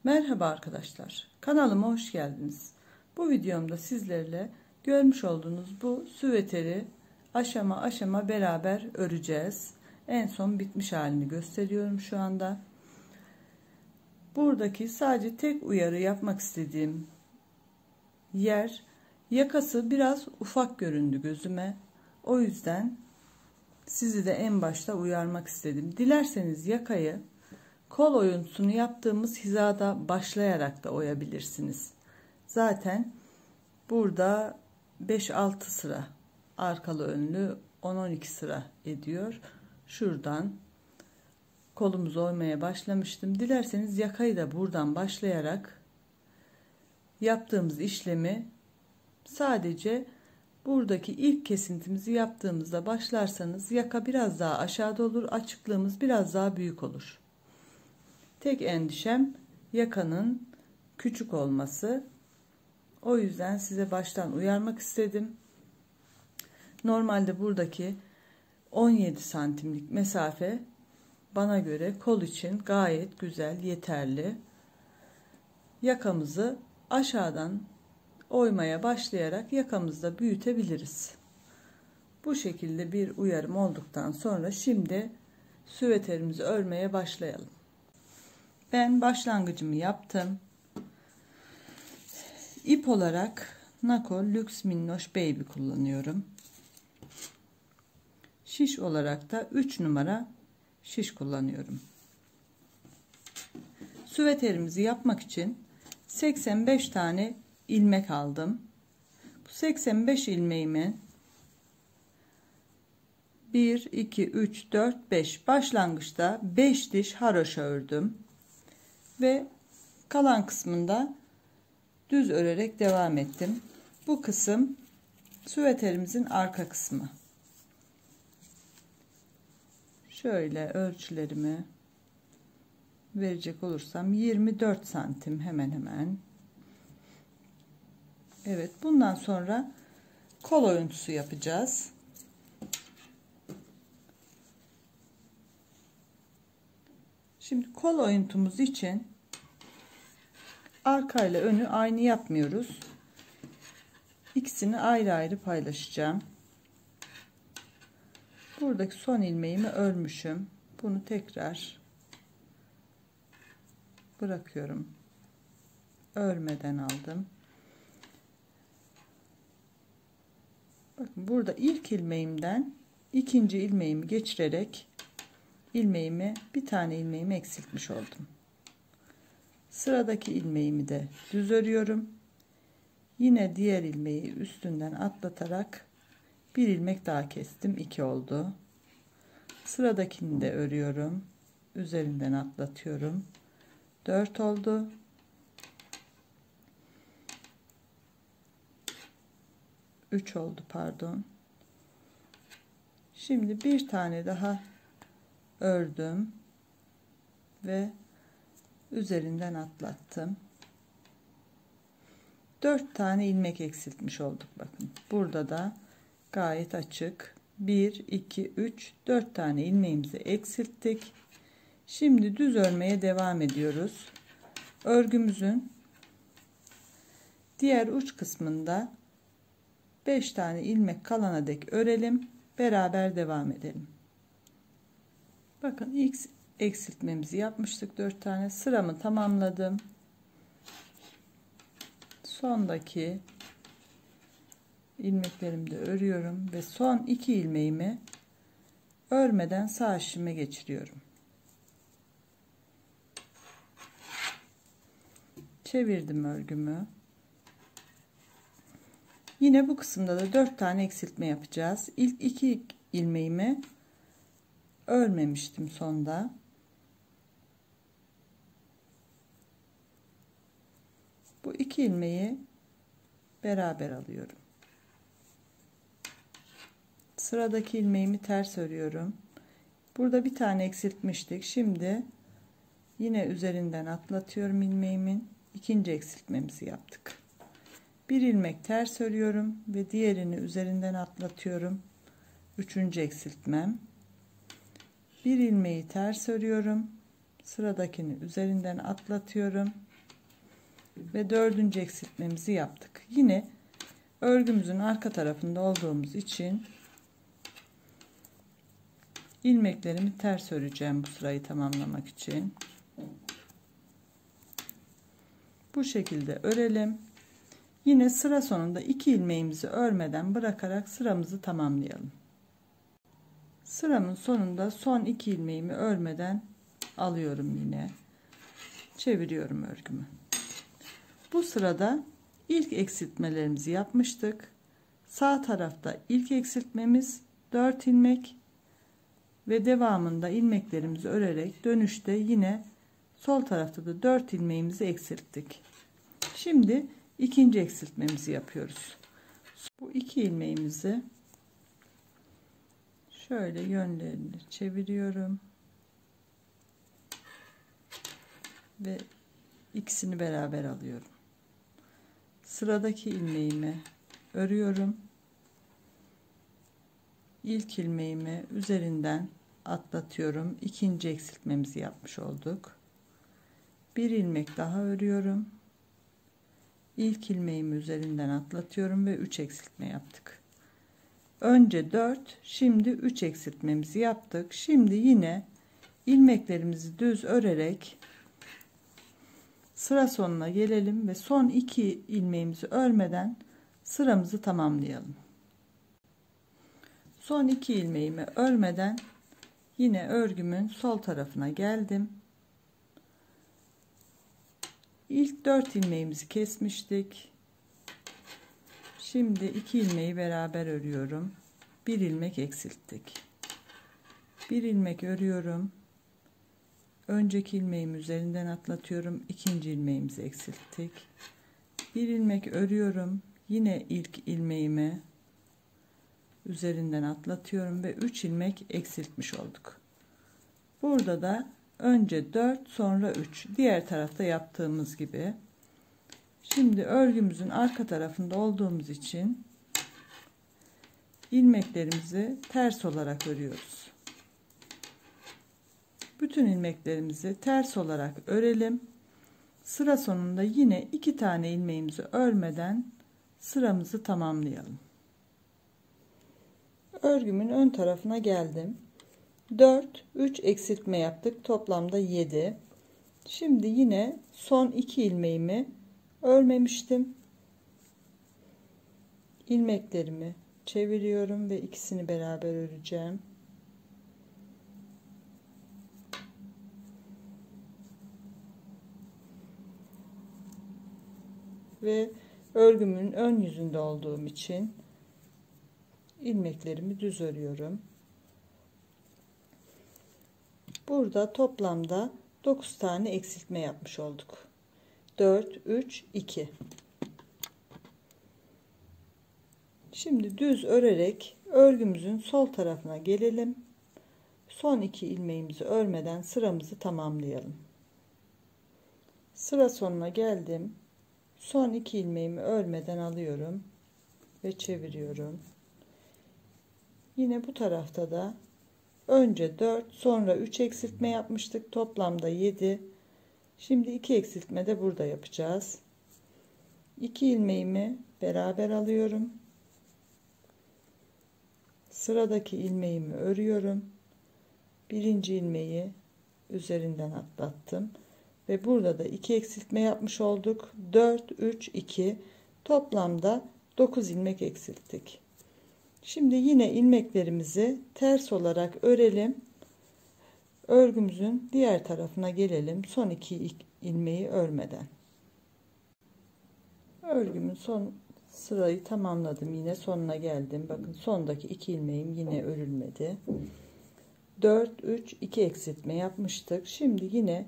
Merhaba arkadaşlar, kanalıma hoş geldiniz. Bu videomda sizlerle görmüş olduğunuz bu süveteri aşama aşama beraber öreceğiz. En son bitmiş halini gösteriyorum şu anda. Buradaki sadece tek uyarı yapmak istediğim yer, yakası biraz ufak göründü gözüme. O yüzden sizi de en başta uyarmak istedim. Dilerseniz yakayı kol oyuntusunu yaptığımız hizada başlayarak da oyabilirsiniz. Zaten burada 5-6 sıra arkalı önlü 10-12 sıra ediyor. Şuradan kolumuzu oymaya başlamıştım. Dilerseniz yakayı da buradan başlayarak yaptığımız işlemi sadece buradaki ilk kesintimizi yaptığımızda başlarsanız yaka biraz daha aşağıda olur, açıklığımız biraz daha büyük olur. Tek endişem yakanın küçük olması. O yüzden size baştan uyarmak istedim. Normalde buradaki 17 santimlik mesafe bana göre kol için gayet güzel, yeterli. Yakamızı aşağıdan oymaya başlayarak yakamızı da büyütebiliriz. Bu şekilde bir uyarım olduktan sonra şimdi süveterimizi örmeye başlayalım. Ben başlangıcımı yaptım. İp olarak Nako Lux Minnoş Baby kullanıyorum. Şiş olarak da 3 numara şiş kullanıyorum. Süveterimizi yapmak için 85 tane ilmek aldım. Bu 85 ilmeğimi 1, 2, 3, 4, 5 başlangıçta 5 diş haroşa ördüm. Ve kalan kısmında düz örerek devam ettim. Bu kısım süveterimizin arka kısmı. Şöyle ölçülerimi verecek olursam 24 santim hemen hemen. Evet, bundan sonra kol oyuntusu yapacağız. Şimdi kol oyuntumuz için arka ile önü aynı yapmıyoruz. İkisini ayrı ayrı paylaşacağım. Buradaki son ilmeğimi örmüşüm. Bunu tekrar bırakıyorum. Örmeden aldım. Bakın burada ilk ilmeğimden ikinci ilmeğimi geçirerek bir tane ilmeğimi eksiltmiş oldum. Sıradaki ilmeğimi de düz örüyorum. Yine diğer ilmeği üstünden atlatarak bir ilmek daha kestim. 2 oldu. Sıradakini de örüyorum. Üzerinden atlatıyorum. 4 oldu. Üç oldu, pardon. Şimdi bir tane daha ördüm ve üzerinden atlattım. 4 tane ilmek eksiltmiş olduk. Bakın burada da gayet açık. 1, 2, 3, 4 tane ilmeğimizi eksilttik. Şimdi düz örmeye devam ediyoruz. Örgümüzün diğer uç kısmında 5 tane ilmek kalana dek örelim. Beraber devam edelim. Bakın ilk eksiltmemizi yapmıştık. 4 tane sıramı tamamladım. Sondaki ilmeklerimi de örüyorum ve son 2 ilmeğimi örmeden sağ şişime geçiriyorum. Çevirdim örgümü. Yine bu kısımda da 4 tane eksiltme yapacağız. İlk 2 ilmeğimi örmemiştim sonda. Bu 2 ilmeği beraber alıyorum. Sıradaki ilmeğimi ters örüyorum. Burada bir tane eksiltmiştik. Şimdi yine üzerinden atlatıyorum ilmeğimin. İkinci eksiltmemizi yaptık. Bir ilmek ters örüyorum ve diğerini üzerinden atlatıyorum. Üçüncü eksiltmem. Bir ilmeği ters örüyorum. Sıradakini üzerinden atlatıyorum. ve dördüncü eksiltmemizi yaptık. Yine örgümüzün arka tarafında olduğumuz için ilmeklerimi ters öreceğim bu sırayı tamamlamak için. Bu şekilde örelim. Yine sıra sonunda 2 ilmeğimizi örmeden bırakarak sıramızı tamamlayalım. Sıramın sonunda son 2 ilmeğimi örmeden alıyorum, yine çeviriyorum örgümü. Bu sırada ilk eksiltmelerimizi yapmıştık. Sağ tarafta ilk eksiltmemiz 4 ilmek ve devamında ilmeklerimizi örerek dönüşte yine sol tarafta da 4 ilmeğimizi eksilttik. Şimdi ikinci eksiltmemizi yapıyoruz. Bu 2 ilmeğimizi şöyle yönlerini çeviriyorum ve ikisini beraber alıyorum. Sıradaki ilmeğimi örüyorum. İlk ilmeğimi üzerinden atlatıyorum. İkinci eksiltmemizi yapmış olduk. Bir ilmek daha örüyorum. İlk ilmeğimi üzerinden atlatıyorum ve 3 eksiltme yaptık. Önce 4, şimdi 3 eksiltmemizi yaptık. Şimdi yine ilmeklerimizi düz örerek sıra sonuna gelelim ve son 2 ilmeğimizi örmeden sıramızı tamamlayalım. Son 2 ilmeğimi örmeden yine örgümün sol tarafına geldim. İlk 4 ilmeğimizi kesmiştik. Şimdi 2 ilmeği beraber örüyorum. 1 ilmek eksilttik. 1 ilmek örüyorum. Önceki ilmeğimi üzerinden atlatıyorum. İkinci ilmeğimizi eksilttik. 1 ilmek örüyorum. Yine ilk ilmeğimi üzerinden atlatıyorum ve 3 ilmek eksiltmiş olduk. Burada da önce 4 sonra 3, diğer tarafta yaptığımız gibi. Şimdi örgümüzün arka tarafında olduğumuz için ilmeklerimizi ters olarak örüyoruz. Bütün ilmeklerimizi ters olarak örelim. Sıra sonunda yine 2 tane ilmeğimizi örmeden sıramızı tamamlayalım. Örgümün ön tarafına geldim. 4, 3 eksiltme yaptık. Toplamda 7. Şimdi yine son 2 ilmeğimi örmemiştim. İlmeklerimi çeviriyorum ve ikisini beraber öreceğim. Ve örgümün ön yüzünde olduğum için ilmeklerimi düz örüyorum. Burada toplamda 9 tane eksiltme yapmış olduk. 4, 3, 2. Şimdi düz örerek örgümüzün sol tarafına gelelim. Son 2 ilmeğimizi örmeden sıramızı tamamlayalım. Sıra sonuna geldim. Son 2 ilmeğimi örmeden alıyorum ve çeviriyorum. Yine bu tarafta da önce 4 sonra 3 eksiltme yapmıştık. Toplamda 7. Şimdi 2 eksiltme de burada yapacağız. 2 ilmeğimi beraber alıyorum. Sıradaki ilmeğimi örüyorum. Birinci ilmeği üzerinden atlattım. Ve burada da 2 eksiltme yapmış olduk. 4, 3, 2. Toplamda 9 ilmek eksilttik. Şimdi yine ilmeklerimizi ters olarak örelim. Örgümüzün diğer tarafına gelelim. Son 2 ilmeği örmeden. Örgümün son sırayı tamamladım. Yine sonuna geldim. Bakın sondaki 2 ilmeğim yine örülmedi. 4, 3, 2 eksiltme yapmıştık. Şimdi yine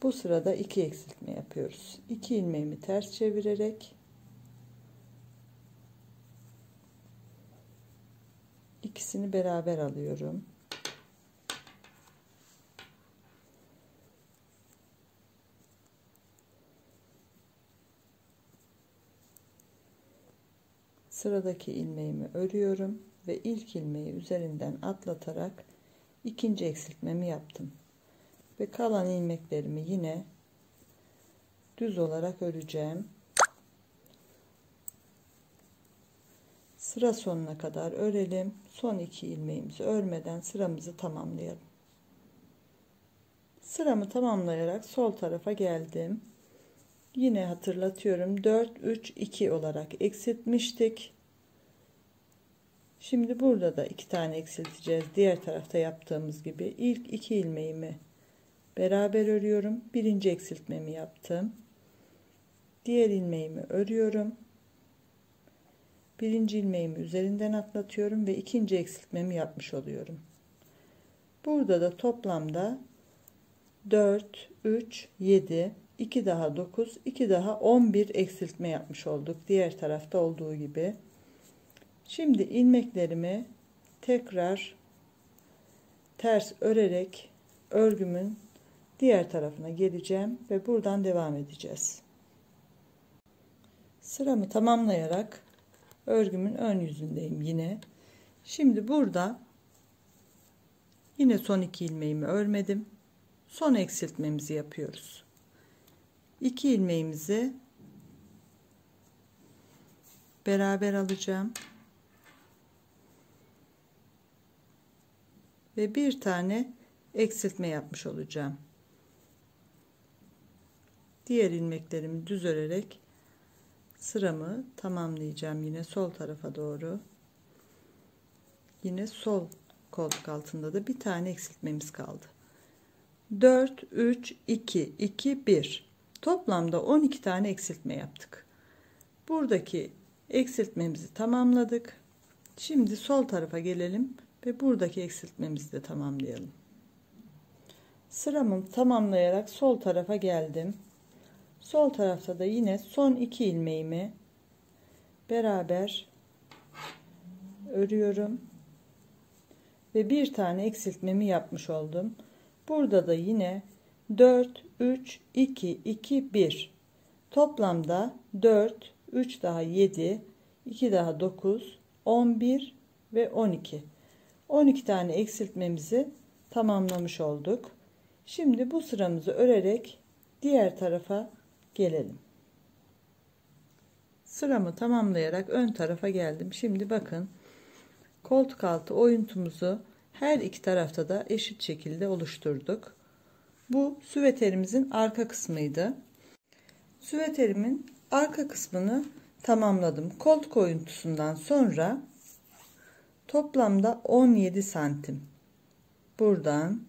bu sırada 2 eksiltme yapıyoruz. 2 ilmeğimi ters çevirerek ikisini beraber alıyorum. Sıradaki ilmeğimi örüyorum ve ilk ilmeği üzerinden atlatarak ikinci eksiltmemi yaptım. Ve kalan ilmeklerimi yine düz olarak öreceğim. Sıra sonuna kadar örelim. Son 2 ilmeğimizi örmeden sıramızı tamamlayalım. Sıramı tamamlayarak sol tarafa geldim. Yine hatırlatıyorum, 4 3 2 olarak eksiltmiştik. Şimdi burada da 2 tane eksilteceğiz. Diğer tarafta yaptığımız gibi ilk 2 ilmeğimi beraber örüyorum. Birinci eksiltmemi yaptım. Diğer ilmeğimi örüyorum. Birinci ilmeğimi üzerinden atlatıyorum ve ikinci eksiltmemi yapmış oluyorum. Burada da toplamda 4 3 7 2 daha 9 2 daha 11 eksiltme yapmış olduk. Diğer tarafta olduğu gibi. Şimdi ilmeklerimi tekrar ters örerek örgümün diğer tarafına geleceğim ve buradan devam edeceğiz. Sıramı tamamlayarak örgümün ön yüzündeyim yine. Şimdi burada yine son 2 ilmeğimi örmedim. Son eksiltmemizi yapıyoruz. 2 ilmeğimizi beraber alacağım. Ve bir tane eksiltme yapmış olacağım. Diğer ilmeklerimi düz örerek sıramı tamamlayacağım. Yine sol tarafa doğru. Yine sol koltuk altında da bir tane eksiltmemiz kaldı. 4 3 2 2 1. Toplamda 12 tane eksiltme yaptık. Buradaki eksiltmemizi tamamladık. Şimdi sol tarafa gelelim ve buradaki eksiltmemizi de tamamlayalım. Sıramı tamamlayarak sol tarafa geldim. Sol tarafta da yine son 2 ilmeğimi beraber örüyorum ve bir tane eksiltmemi yapmış oldum. Burada da yine 4 3 2 2 1. Toplamda 4 3 daha 7 2 daha 9 11 ve 12. 12 tane eksiltmemizi tamamlamış olduk. Şimdi bu sıramızı örerek diğer tarafa gelelim. Sıramı tamamlayarak ön tarafa geldim. Şimdi bakın, koltuk altı oyuntumuzu her iki tarafta da eşit şekilde oluşturduk. Bu süveterimizin arka kısmıydı. Süveterimin arka kısmını tamamladım. Koltuk oyuntusundan sonra toplamda 17 santim. Buradan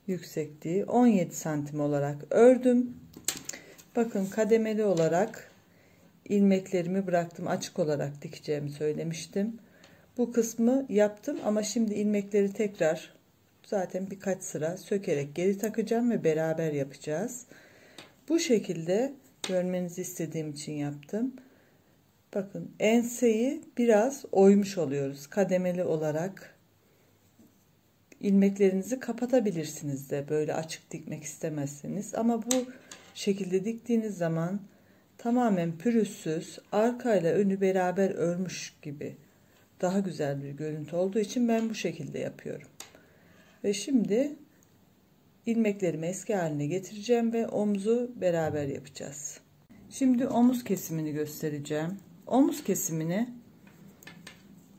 yüksekliği 17 santim olarak ördüm. Bakın, kademeli olarak ilmeklerimi bıraktım. Açık olarak dikeceğimi söylemiştim. Bu kısmı yaptım ama şimdi ilmekleri tekrar zaten birkaç sıra sökerek geri takacağım ve beraber yapacağız. Bu şekilde görmenizi istediğim için yaptım. Bakın, enseyi biraz oymuş oluyoruz. Kademeli olarak ilmeklerinizi kapatabilirsiniz de, böyle açık dikmek istemezseniz. Ama bu şekilde diktiğiniz zaman tamamen pürüzsüz, arkayla önü beraber örmüş gibi daha güzel bir görüntü olduğu için ben bu şekilde yapıyorum. Ve şimdi ilmeklerimi eski haline getireceğim ve omuzu beraber yapacağız. Şimdi omuz kesimini göstereceğim. Omuz kesimini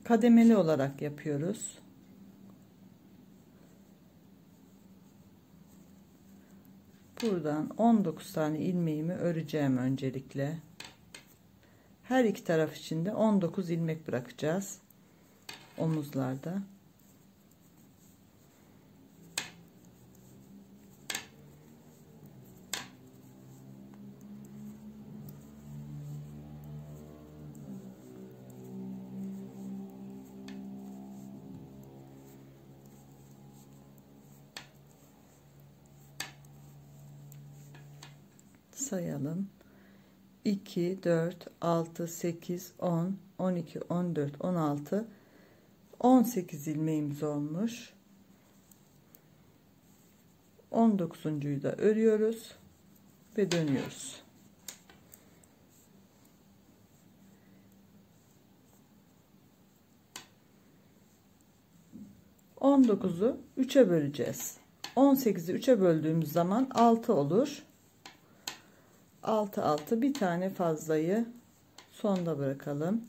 kademeli olarak yapıyoruz. Buradan 19 tane ilmeğimi öreceğim öncelikle. Her iki taraf için de 19 ilmek bırakacağız omuzlarda. Sayalım. 2 4 6 8 10 12 14 16 18 ilmeğimiz olmuş. 19'uncuyu da örüyoruz ve dönüyoruz. 19'u 3'e böleceğiz. 18'i 3'e böldüğümüz zaman 6 olur. 6 6 bir tane fazlayı sonda bırakalım.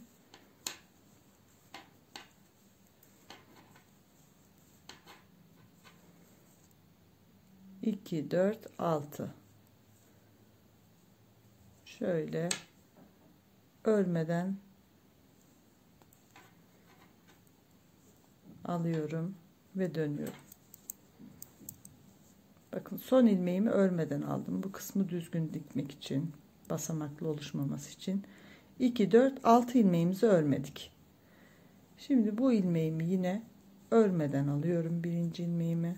İki, 4, 6. Şöyle örmeden alıyorum ve dönüyorum. Bakın son ilmeğimi örmeden aldım. Bu kısmı düzgün dikmek için, basamaklı oluşmaması için. 2, 4, 6 ilmeğimizi örmedik. Şimdi bu ilmeğimi yine örmeden alıyorum. Birinci ilmeğimi.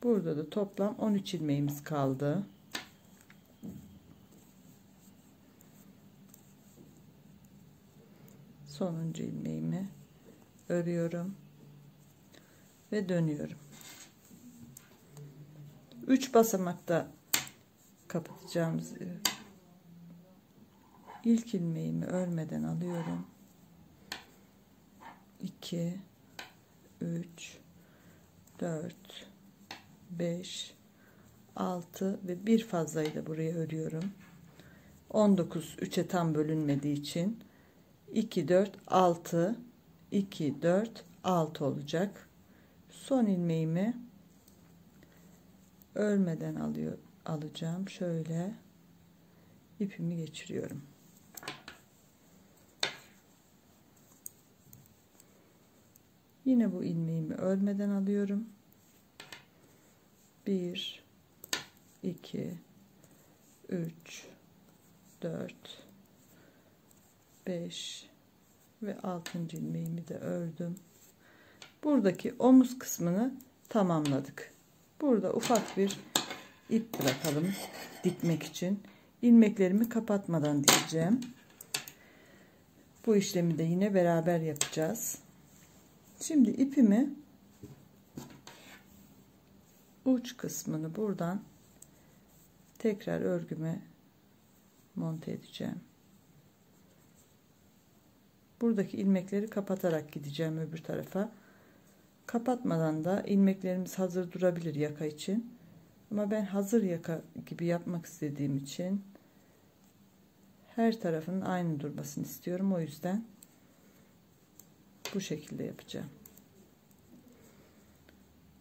Burada da toplam 13 ilmeğimiz kaldı. Sonuncu ilmeğimi örüyorum ve dönüyorum. 3 basamakta kapatacağımız ilk ilmeğimi örmeden alıyorum. 2, 3, 4, 5, 6 ve bir fazlayı da buraya örüyorum. 19 3'e tam bölünmediği için 2, 4, 6, 2, 4, 6 olacak. Son ilmeğimi örmeden alacağım. Şöyle ipimi geçiriyorum. Yine bu ilmeğimi örmeden alıyorum. 1, 2, 3, 4, 5 ve 6. ilmeğimi de ördüm. Buradaki omuz kısmını tamamladık. Burada ufak bir ip bırakalım dikmek için. İlmeklerimi kapatmadan dikeceğim. Bu işlemi de yine beraber yapacağız. Şimdi ipimi uç kısmını buradan tekrar örgüme monte edeceğim. Buradaki ilmekleri kapatarak gideceğim öbür tarafa. Kapatmadan da ilmeklerimiz hazır durabilir yaka için. Ama ben hazır yaka gibi yapmak istediğim için her tarafın aynı durmasını istiyorum. O yüzden bu şekilde yapacağım.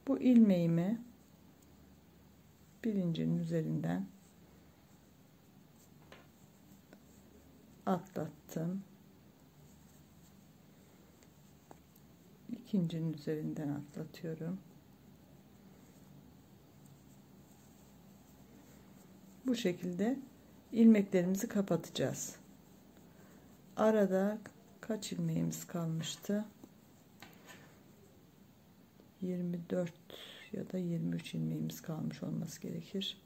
Bu ilmeğimi birincinin üzerinden atlattım. İkincinin üzerinden atlatıyorum. Bu şekilde ilmeklerimizi kapatacağız. Arada kaç ilmeğimiz kalmıştı? 24 ya da 23 ilmeğimiz kalmış olması gerekir.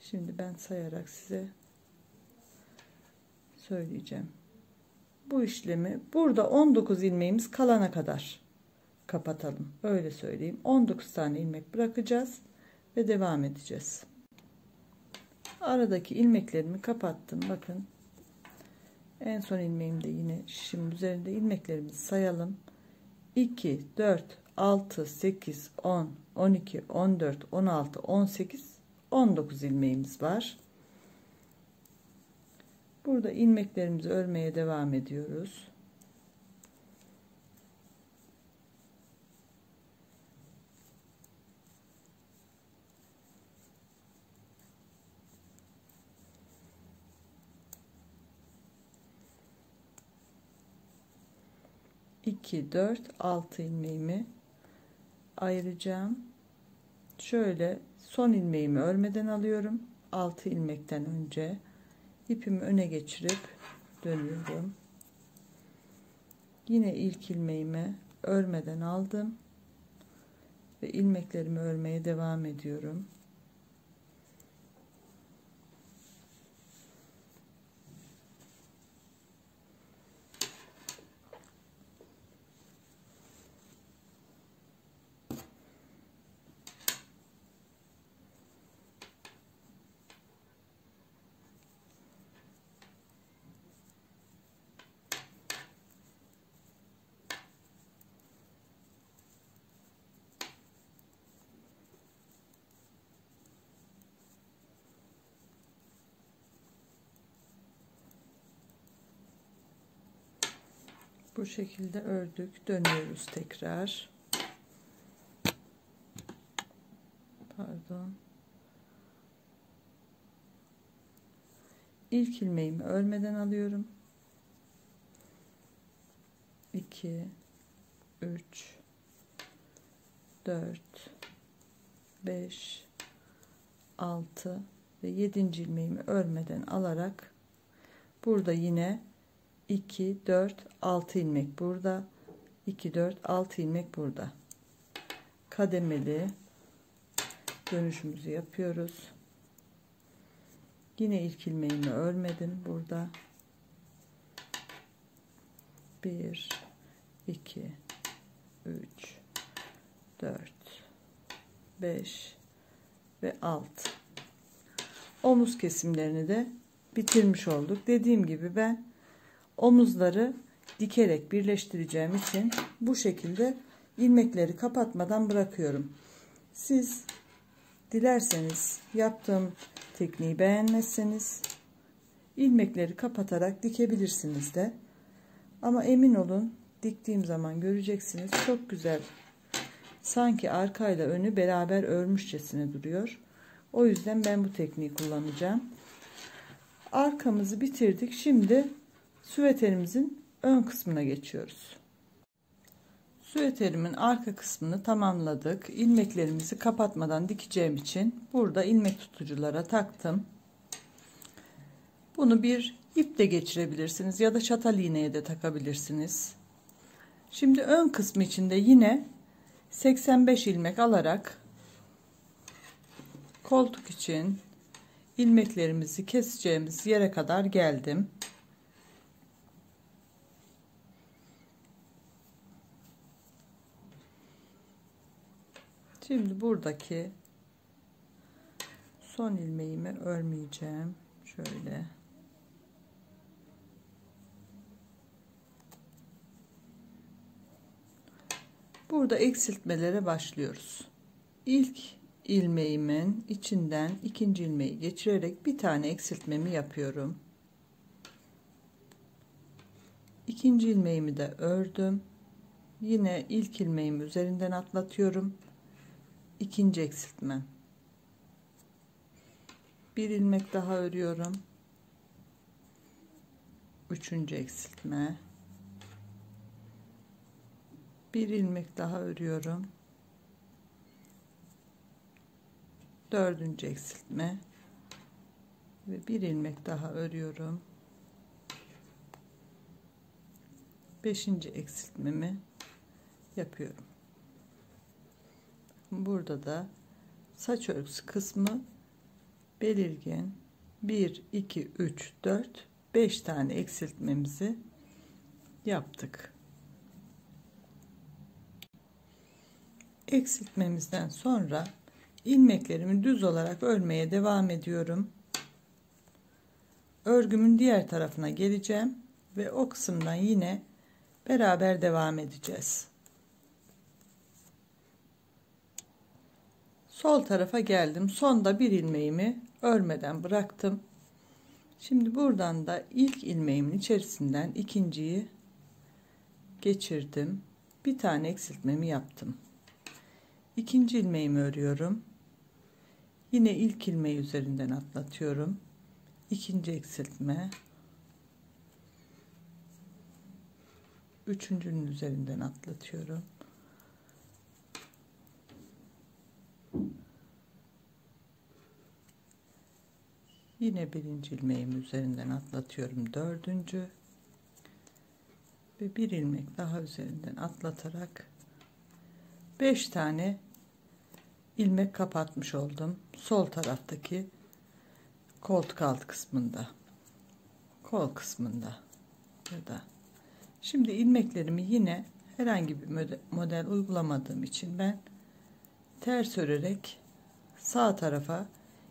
Şimdi ben sayarak size söyleyeceğim. Bu işlemi burada 19 ilmeğimiz kalana kadar kapatalım. Öyle söyleyeyim. 19 tane ilmek bırakacağız ve devam edeceğiz. Aradaki ilmeklerimi kapattım. Bakın. En son ilmeğimde yine şişimin üzerinde ilmeklerimizi sayalım. 2, 4, 6, 8, 10, 12, 14, 16, 18, 19 ilmeğimiz var. Burada ilmeklerimizi örmeye devam ediyoruz. İki, 4, 6 ilmeğimi ayıracağım. Şöyle son ilmeğimi örmeden alıyorum. 6 ilmekten önce ipimi öne geçirip dönüyorum. Yine ilk ilmeğimi örmeden aldım ve ilmeklerimi örmeye devam ediyorum. Bu şekilde ördük. Dönüyoruz tekrar. Pardon. İlk ilmeğimi örmeden alıyorum. 2 3 4 5 6 ve 7. ilmeğimi örmeden alarak burada yine 2 4 6 ilmek burada, 2 4 6 ilmek burada. Kademeli dönüşümüzü yapıyoruz. Yine ilk ilmeğimi örmedim burada. 1 2 3 4 5 ve 6. Omuz kesimlerini de bitirmiş olduk. Dediğim gibi ben omuzları dikerek birleştireceğim için bu şekilde ilmekleri kapatmadan bırakıyorum. Siz dilerseniz yaptığım tekniği beğenmezseniz ilmekleri kapatarak dikebilirsiniz de. Ama emin olun, diktiğim zaman göreceksiniz, çok güzel. Sanki arkayla önü beraber örmüşçesine duruyor. O yüzden ben bu tekniği kullanacağım. Arkamızı bitirdik. Şimdi süveterimizin ön kısmına geçiyoruz. Süveterimin arka kısmını tamamladık. İlmeklerimizi kapatmadan dikeceğim için burada ilmek tutuculara taktım. Bunu bir ip de geçirebilirsiniz ya da çatal iğneye de takabilirsiniz. Şimdi ön kısmı için de yine 85 ilmek alarak koltuk için ilmeklerimizi keseceğimiz yere kadar geldim. Şimdi buradaki son ilmeğimi örmeyeceğim. Şöyle. Burada eksiltmelere başlıyoruz. İlk ilmeğimin içinden ikinci ilmeği geçirerek bir tane eksiltmemi yapıyorum. İkinci ilmeğimi de ördüm. Yine ilk ilmeğimi üzerinden atlatıyorum. İkinci eksiltmem. Bir ilmek daha örüyorum. Üçüncü eksiltme. Bir ilmek daha örüyorum. Dördüncü eksiltme ve bir ilmek daha örüyorum. Beşinci eksiltmemi yapıyorum. Burada da saç örgüsü kısmı belirgin. 1 2 3 4 5 tane eksiltmemizi yaptık. Eksiltmemizden sonra ilmeklerimi düz olarak örmeye devam ediyorum. Örgümün diğer tarafına geleceğim ve o kısımdan yine beraber devam edeceğiz. Sol tarafa geldim. Sonda bir ilmeğimi örmeden bıraktım. Şimdi buradan da ilk ilmeğimin içerisinden ikinciyi geçirdim. Bir tane eksiltmemi yaptım. İkinci ilmeğimi örüyorum. Yine ilk ilmeği üzerinden atlatıyorum. İkinci eksiltme. Üçüncünün üzerinden atlatıyorum. Yine birinci ilmeğimi üzerinden atlatıyorum. Dördüncü ve bir ilmek daha üzerinden atlatarak 5 tane ilmek kapatmış oldum. Sol taraftaki koltuk alt kısmında, kol kısmında ya da. Şimdi ilmeklerimi yine herhangi bir model uygulamadığım için ben ters örerek sağ tarafa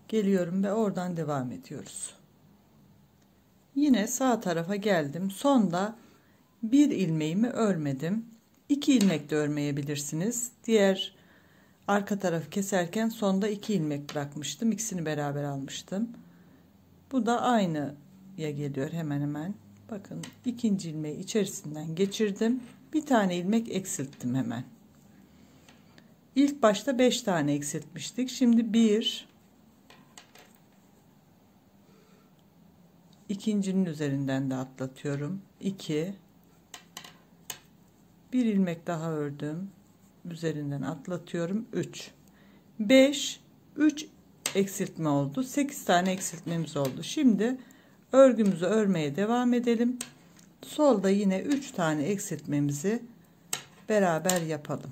geliyorum ve oradan devam ediyoruz. Yine sağ tarafa geldim. Sonda bir ilmeğimi örmedim. 2 ilmek de örmeyebilirsiniz. Diğer arka tarafı keserken sonda 2 ilmek bırakmıştım. İkisini beraber almıştım. Bu da aynıya geliyor hemen hemen. Bakın ikinci ilmeği içerisinden geçirdim. Bir tane ilmek eksilttim hemen. İlk başta 5 tane eksiltmiştik. Şimdi 1, ikincinin üzerinden de atlatıyorum. 2, bir ilmek daha ördüm. Üzerinden atlatıyorum. 3, 5, 3 eksiltme oldu. 8 tane eksiltmemiz oldu. Şimdi örgümüzü örmeye devam edelim. Solda yine 3 tane eksiltmemizi beraber yapalım.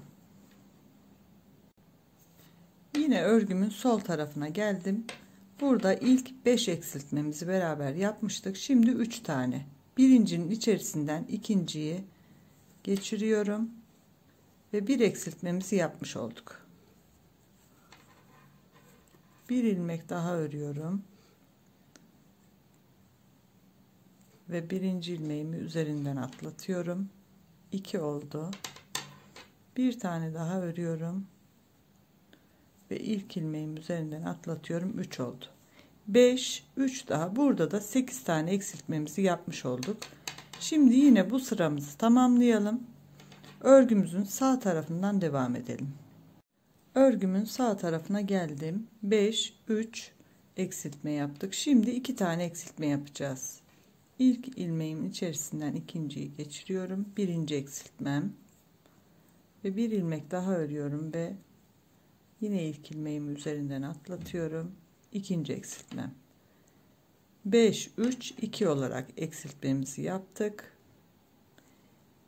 Yine örgümün sol tarafına geldim. Burada ilk 5 eksiltmemizi beraber yapmıştık. Şimdi 3 tane. Birincinin içerisinden ikinciyi geçiriyorum ve bir eksiltmemizi yapmış olduk. Bir ilmek daha örüyorum ve birinci ilmeğimi üzerinden atlatıyorum. 2 oldu. Bir tane daha örüyorum ve ilk ilmeğimi üzerinden atlatıyorum. 3 oldu. 5, 3 daha. Burada da 8 tane eksiltmemizi yapmış olduk. Şimdi yine bu sıramızı tamamlayalım. Örgümüzün sağ tarafından devam edelim. Örgümün sağ tarafına geldim. 5, 3 eksiltme yaptık. Şimdi 2 tane eksiltme yapacağız. İlk ilmeğimin içerisinden ikinciyi geçiriyorum. Birinci eksiltmem ve bir ilmek daha örüyorum ve yine ilk ilmeğimi üzerinden atlatıyorum. İkinci eksiltmem. 5, 3, 2 olarak eksiltmemizi yaptık.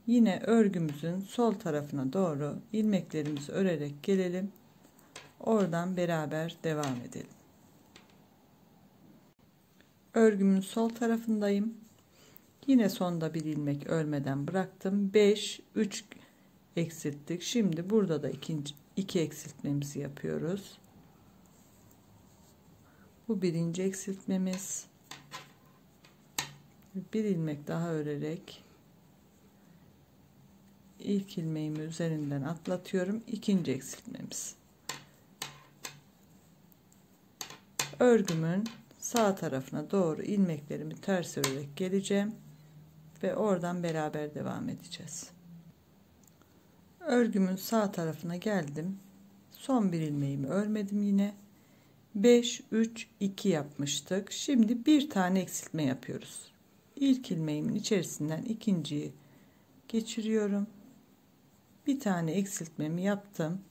Yine örgümüzün sol tarafına doğru ilmeklerimizi örerek gelelim. Oradan beraber devam edelim. Örgümün sol tarafındayım. Yine sonda bir ilmek örmeden bıraktım. 5, 3 eksilttik. Şimdi burada da iki eksiltmemizi yapıyoruz. Bu birinci eksiltmemiz. Bir ilmek daha örerek ilk ilmeğimi üzerinden atlatıyorum. İkinci eksiltmemiz. Örgümün sağ tarafına doğru ilmeklerimi ters örerek geleceğim ve oradan beraber devam edeceğiz. Örgümün sağ tarafına geldim. Son bir ilmeğimi örmedim yine. 5, 3, 2 yapmıştık. Şimdi bir tane eksiltme yapıyoruz. İlk ilmeğimin içerisinden ikinciyi geçiriyorum. Bir tane eksiltmemi yaptım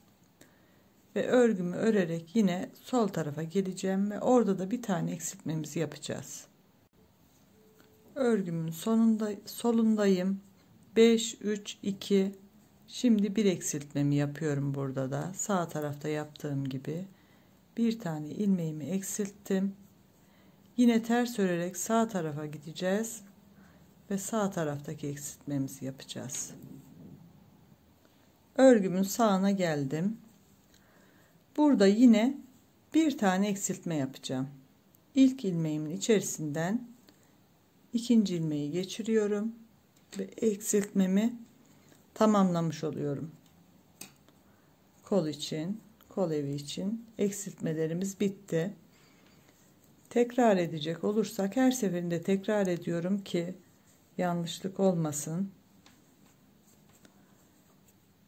ve örgümü örerek yine sol tarafa geleceğim ve orada da bir tane eksiltmemizi yapacağız. Örgümün solundayım. 5, 3, 2. Şimdi bir eksiltmemi yapıyorum burada da. Sağ tarafta yaptığım gibi bir tane ilmeğimi eksilttim. Yine ters örerek sağ tarafa gideceğiz ve sağ taraftaki eksiltmemizi yapacağız. Örgümün sağına geldim. Burada yine bir tane eksiltme yapacağım. İlk ilmeğimin içerisinden ikinci ilmeği geçiriyorum ve eksiltmemi tamamlamış oluyorum. Kol için, kol evi için eksiltmelerimiz bitti. Tekrar edecek olursak her seferinde tekrar ediyorum ki yanlışlık olmasın.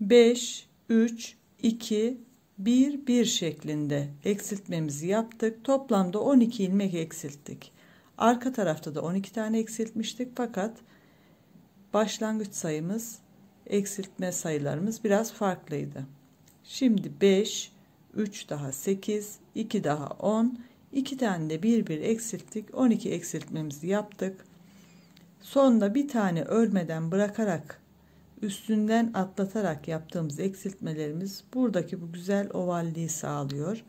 5, 3, 2, 1, 1 şeklinde eksiltmemizi yaptık. Toplamda 12 ilmek eksilttik. Arka tarafta da 12 tane eksiltmiştik fakat başlangıç sayımız, eksiltme sayılarımız biraz farklıydı. Şimdi 5, 3 daha 8, 2 daha 10, 2 tane de bir eksilttik. 12 eksiltmemizi yaptık. Sonda bir tane örmeden bırakarak üstünden atlatarak yaptığımız eksiltmelerimiz buradaki bu güzel ovalliği sağlıyor.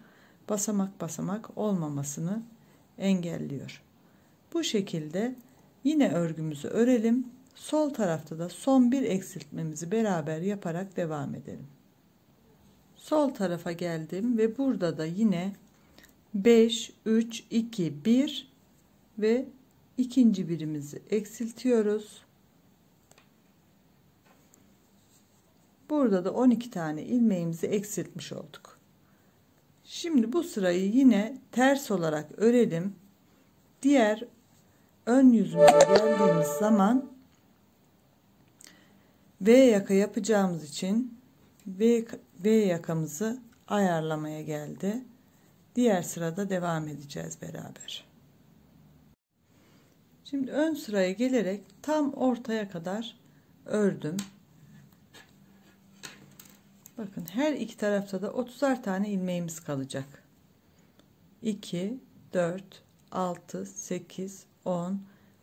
Basamak basamak olmamasını engelliyor. Bu şekilde yine örgümüzü örelim. Sol tarafta da son bir eksiltmemizi beraber yaparak devam edelim. Sol tarafa geldim ve burada da yine 5, 3, 2, 1 ve ikinci birimizi eksiltiyoruz. Burada da 12 tane ilmeğimizi eksiltmiş olduk. Şimdi bu sırayı yine ters olarak örelim. Diğer ön yüzümüze geldiğimiz zaman V yaka yapacağımız için V yakamızı ayarlamaya geldi. Diğer sırada devam edeceğiz beraber. Şimdi ön sıraya gelerek tam ortaya kadar ördüm. Bakın her iki tarafta da 30'ar tane ilmeğimiz kalacak. 2, 4, 6, 8, 10,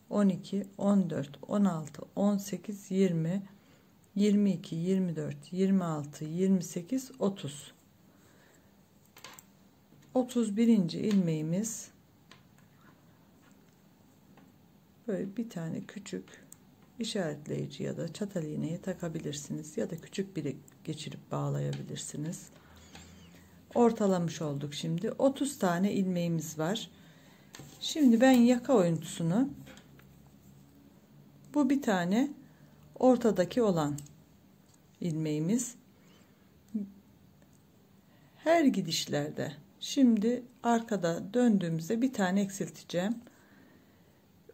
12, 14, 16, 18, 20, 22, 24, 26, 28, 30. 31. ilmeğimiz böyle bir tane küçük işaretleyici ya da çatal iğneyi takabilirsiniz ya da küçük bir geçirip bağlayabilirsiniz. Ortalamış olduk şimdi. 30 tane ilmeğimiz var. Şimdi ben yaka oyuntusunu, bu bir tane ortadaki olan ilmeğimiz, her gidişlerde şimdi arkada döndüğümüzde bir tane eksilteceğim.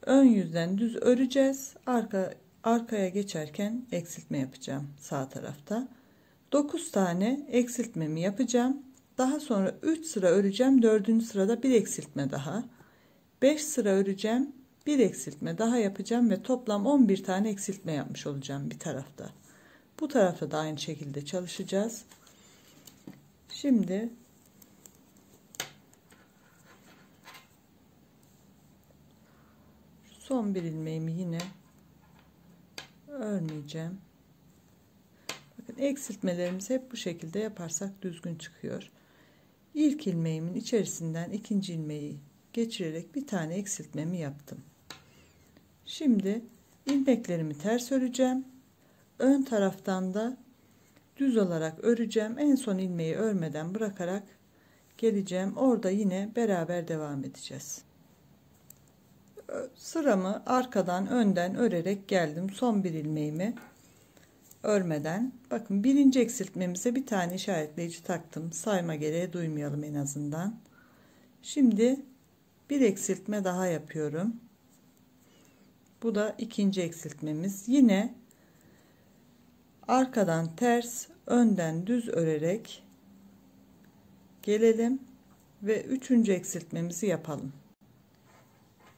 Ön yüzden düz öreceğiz. Arkaya geçerken eksiltme yapacağım sağ tarafta. 9 tane eksiltmemi yapacağım. Daha sonra 3 sıra öreceğim. 4. sırada bir eksiltme daha. 5 sıra öreceğim. Bir eksiltme daha yapacağım ve toplam 11 tane eksiltme yapmış olacağım bir tarafta. Bu tarafta da aynı şekilde çalışacağız. Şimdi son bir ilmeğimi yine örmeyeceğim. Bakın eksiltmelerimizi hep bu şekilde yaparsak düzgün çıkıyor. İlk ilmeğimin içerisinden ikinci ilmeği geçirerek bir tane eksiltmemi yaptım. Şimdi ilmeklerimi ters öreceğim. Ön taraftan da düz olarak öreceğim. En son ilmeği örmeden bırakarak geleceğim. Orada yine beraber devam edeceğiz. Sıramı arkadan önden örerek geldim. Son bir ilmeğimi örmeden. Bakın birinci eksiltmemize bir tane işaretleyici taktım. Sayma gereği duymayalım en azından. Şimdi bir eksiltme daha yapıyorum. Bu da ikinci eksiltmemiz. Yine arkadan ters, önden düz örerek gelelim ve üçüncü eksiltmemizi yapalım.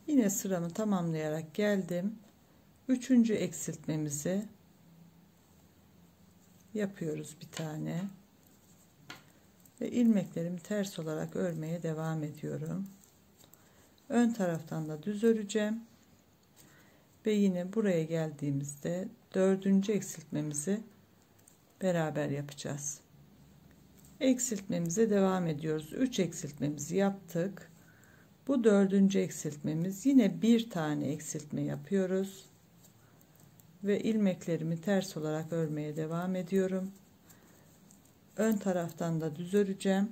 Yine sıramı tamamlayarak geldim. Üçüncü eksiltmemizi yapıyoruz bir tane ve ilmeklerimi ters olarak örmeye devam ediyorum. Ön taraftan da düz öreceğim ve yine buraya geldiğimizde dördüncü eksiltmemizi beraber yapacağız. Eksiltmemize devam ediyoruz. 3 eksiltmemizi yaptık. Bu dördüncü eksiltmemiz, yine bir tane eksiltme yapıyoruz ve ilmeklerimi ters olarak örmeye devam ediyorum. Ön taraftan da düz öreceğim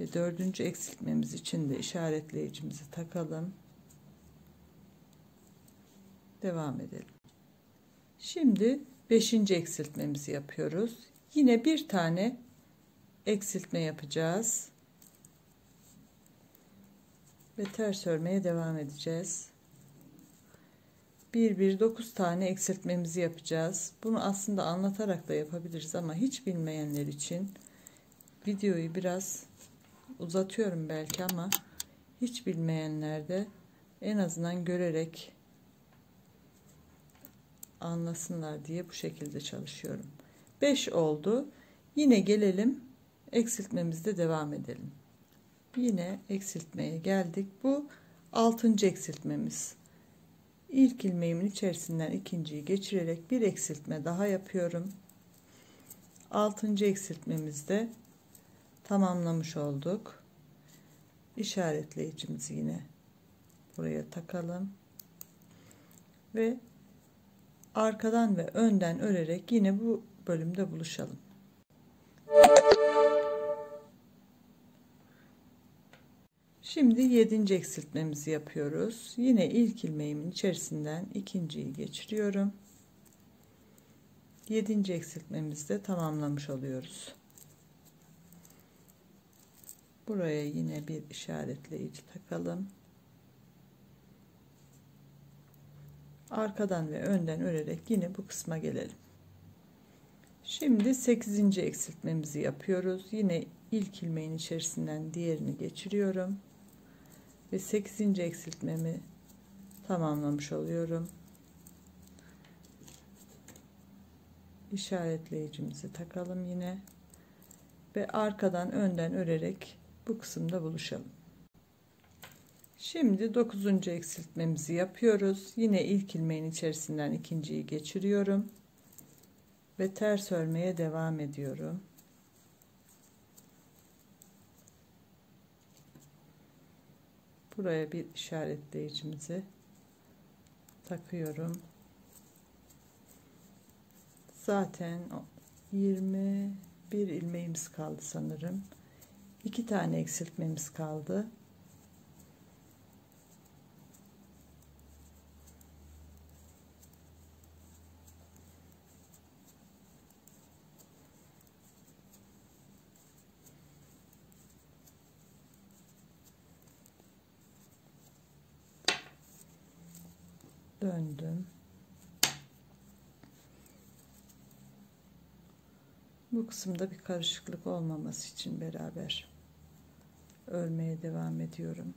ve dördüncü eksiltmemiz için de işaretleyicimizi takalım. Devam edelim. Şimdi 5. eksiltmemizi yapıyoruz. Yine bir tane eksiltme yapacağız ve ters örmeye devam edeceğiz. 9 tane eksiltmemizi yapacağız. Bunu aslında anlatarak da yapabiliriz ama hiç bilmeyenler için videoyu biraz uzatıyorum belki, ama hiç bilmeyenler de en azından görerek anlasınlar diye bu şekilde çalışıyorum. 5 oldu. Yine gelelim eksiltmemizde devam edelim. Yine eksiltmeye geldik. Bu 6. eksiltmemiz. İlk ilmeğimin içerisinden ikinciyi geçirerek bir eksiltme daha yapıyorum. 6. eksiltmemizde tamamlamış olduk. İşaretleyicimizi yine buraya takalım ve arkadan ve önden örerek yine bu bölümde buluşalım. Şimdi 7. eksiltmemizi yapıyoruz. Yine ilk ilmeğimin içerisinden ikinciyi geçiriyorum. 7. eksiltmemizde tamamlamış oluyoruz. Buraya yine bir işaretleyici takalım. arkadan ve önden örerek yine bu kısma gelelim. Şimdi 8. eksiltmemizi yapıyoruz. Yine ilk ilmeğin içerisinden diğerini geçiriyorum ve 8. eksiltmemi tamamlamış oluyorum. İşaretleyicimizi takalım yine ve arkadan önden örerek bu kısımda buluşalım. Şimdi 9. eksiltmemizi yapıyoruz. Yine ilk ilmeğin içerisinden ikinciyi geçiriyorum ve ters örmeye devam ediyorum. Buraya bir işaretleyicimizi takıyorum. Zaten 21 ilmeğimiz kaldı sanırım. 2 tane eksiltmemiz kaldı. Döndüm. Bu kısımda bir karışıklık olmaması için beraber örmeye devam ediyorum.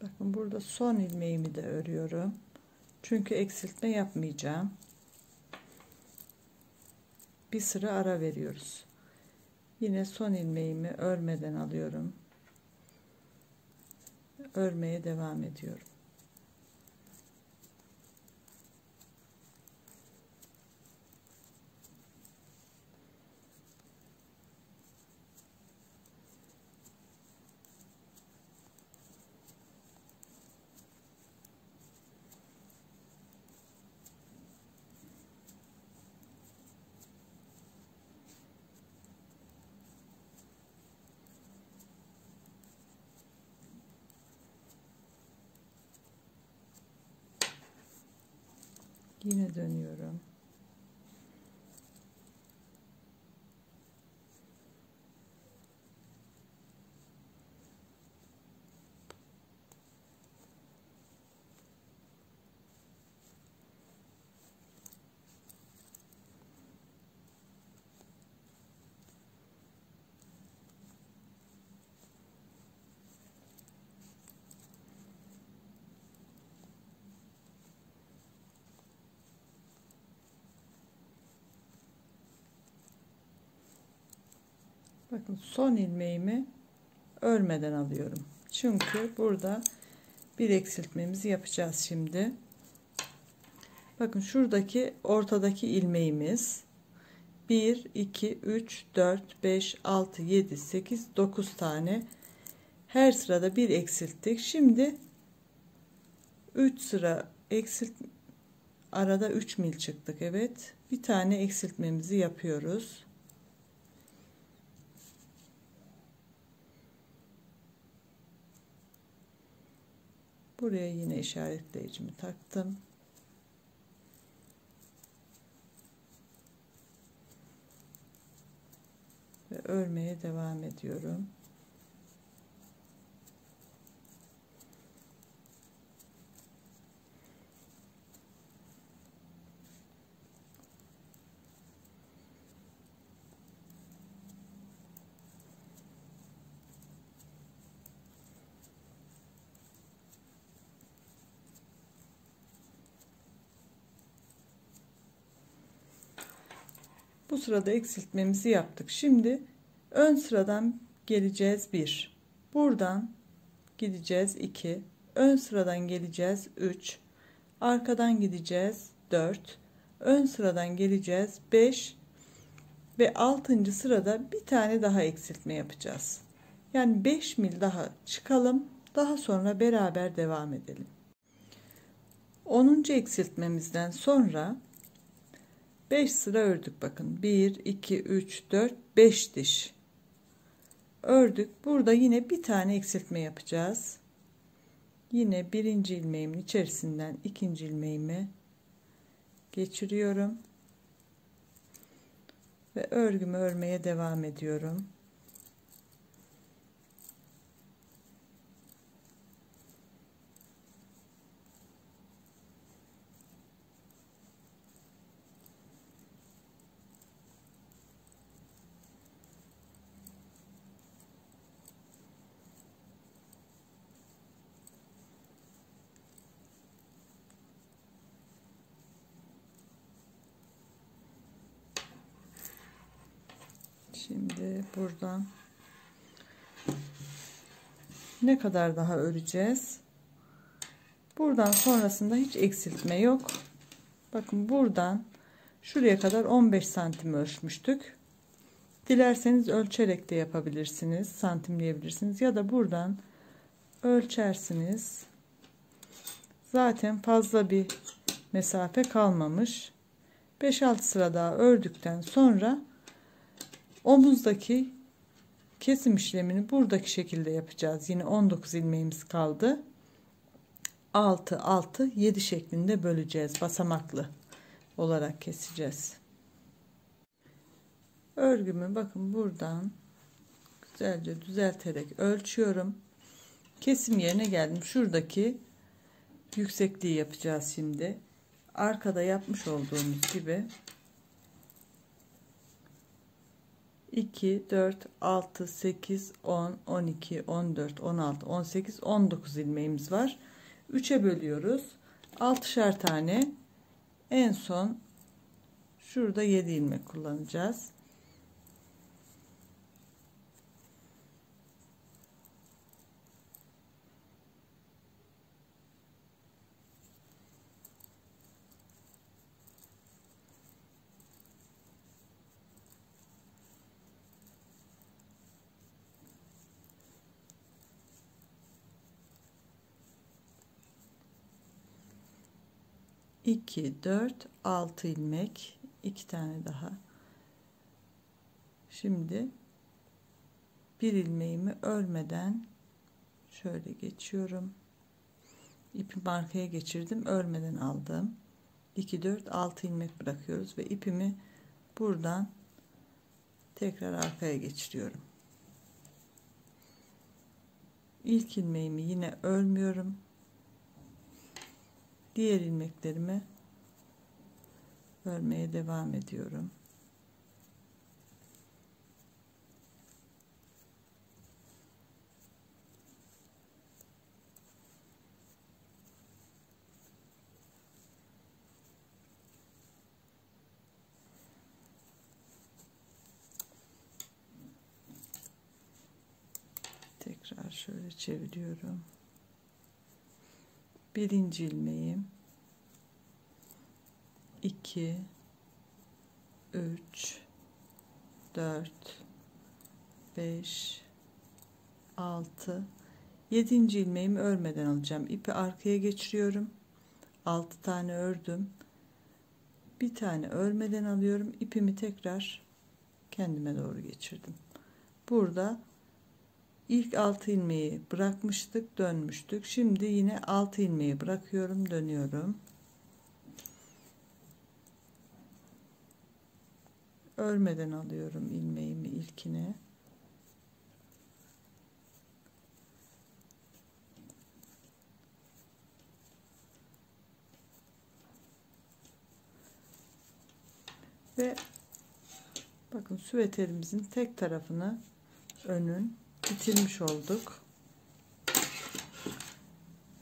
Bakın burada son ilmeğimi de örüyorum. Çünkü eksiltme yapmayacağım. Bir sıra ara veriyoruz. Yine son ilmeğimi örmeden alıyorum. Örmeye devam ediyorum. Yine dönüyorum. Bakın son ilmeğimi örmeden alıyorum. Çünkü burada bir eksiltmemizi yapacağız şimdi. Bakın şuradaki ortadaki ilmeğimiz 1, 2, 3, 4, 5, 6, 7, 8, 9 tane. Her sırada bir eksilttik. Şimdi 3 sıra arada 3 mil çıktık. Evet. Bir tane eksiltmemizi yapıyoruz. Buraya yine işaretleyicimi taktım. Ve örmeye devam ediyorum. Bu sırada eksiltmemizi yaptık. Şimdi ön sıradan geleceğiz 1. Buradan gideceğiz 2. Ön sıradan geleceğiz 3. Arkadan gideceğiz 4. Ön sıradan geleceğiz 5. Ve 6. sırada bir tane daha eksiltme yapacağız. Yani 5 mil daha çıkalım. Daha sonra beraber devam edelim. 10. eksiltmemizden sonra 5 sıra ördük. Bakın 1 2 3 4 5 diş ördük. Burada yine bir tane eksiltme yapacağız. Yine birinci ilmeğimin içerisinden ikinci ilmeğimi geçiriyorum ve örgümü örmeye devam ediyorum. Şimdi buradan ne kadar daha öreceğiz? Buradan sonrasında hiç eksiltme yok. Bakın buradan şuraya kadar 15 santim ölçmüştük. Dilerseniz ölçerek de yapabilirsiniz, santimleyebilirsiniz ya da buradan ölçersiniz. Zaten fazla bir mesafe kalmamış. 5-6 sıra daha ördükten sonra omuzdaki kesim işlemini buradaki şekilde yapacağız. Yine 19 ilmeğimiz kaldı. 6 6 7 şeklinde böleceğiz. Basamaklı olarak keseceğiz. Örgümü bakın buradan güzelce düzelterek ölçüyorum. Kesim yerine geldim. Şuradaki yüksekliği yapacağız şimdi. Arkada yapmış olduğumuz gibi 2 4 6 8 10 12 14 16 18 19 ilmeğimiz var. 3'e bölüyoruz. 6'şar tane, en son şurada 7 ilmek kullanacağız. İki, 4, 6 ilmek, 2 tane daha. Şimdi bir ilmeğimi örmeden şöyle geçiyorum. İpimi arkaya geçirdim, örmeden aldım. 2, 4, 6 ilmek bırakıyoruz ve ipimi buradan tekrar arkaya geçiriyorum. İlk ilmeğimi yine örmüyorum. Diğer ilmeklerimi örmeye devam ediyorum. Tekrar şöyle çeviriyorum. Birinci ilmeğim, 2 3 4 5 6 7. ilmeğimi örmeden alacağım. İpi arkaya geçiriyorum. 6 tane ördüm. Bir tane örmeden alıyorum. İpimi tekrar kendime doğru geçirdim. Burada ilk 6 ilmeği bırakmıştık, dönmüştük. Şimdi yine 6 ilmeği bırakıyorum, dönüyorum. Örmeden alıyorum ilmeğimi ilkine. Ve bakın süveterimizin tek tarafını, önün bitirmiş olduk.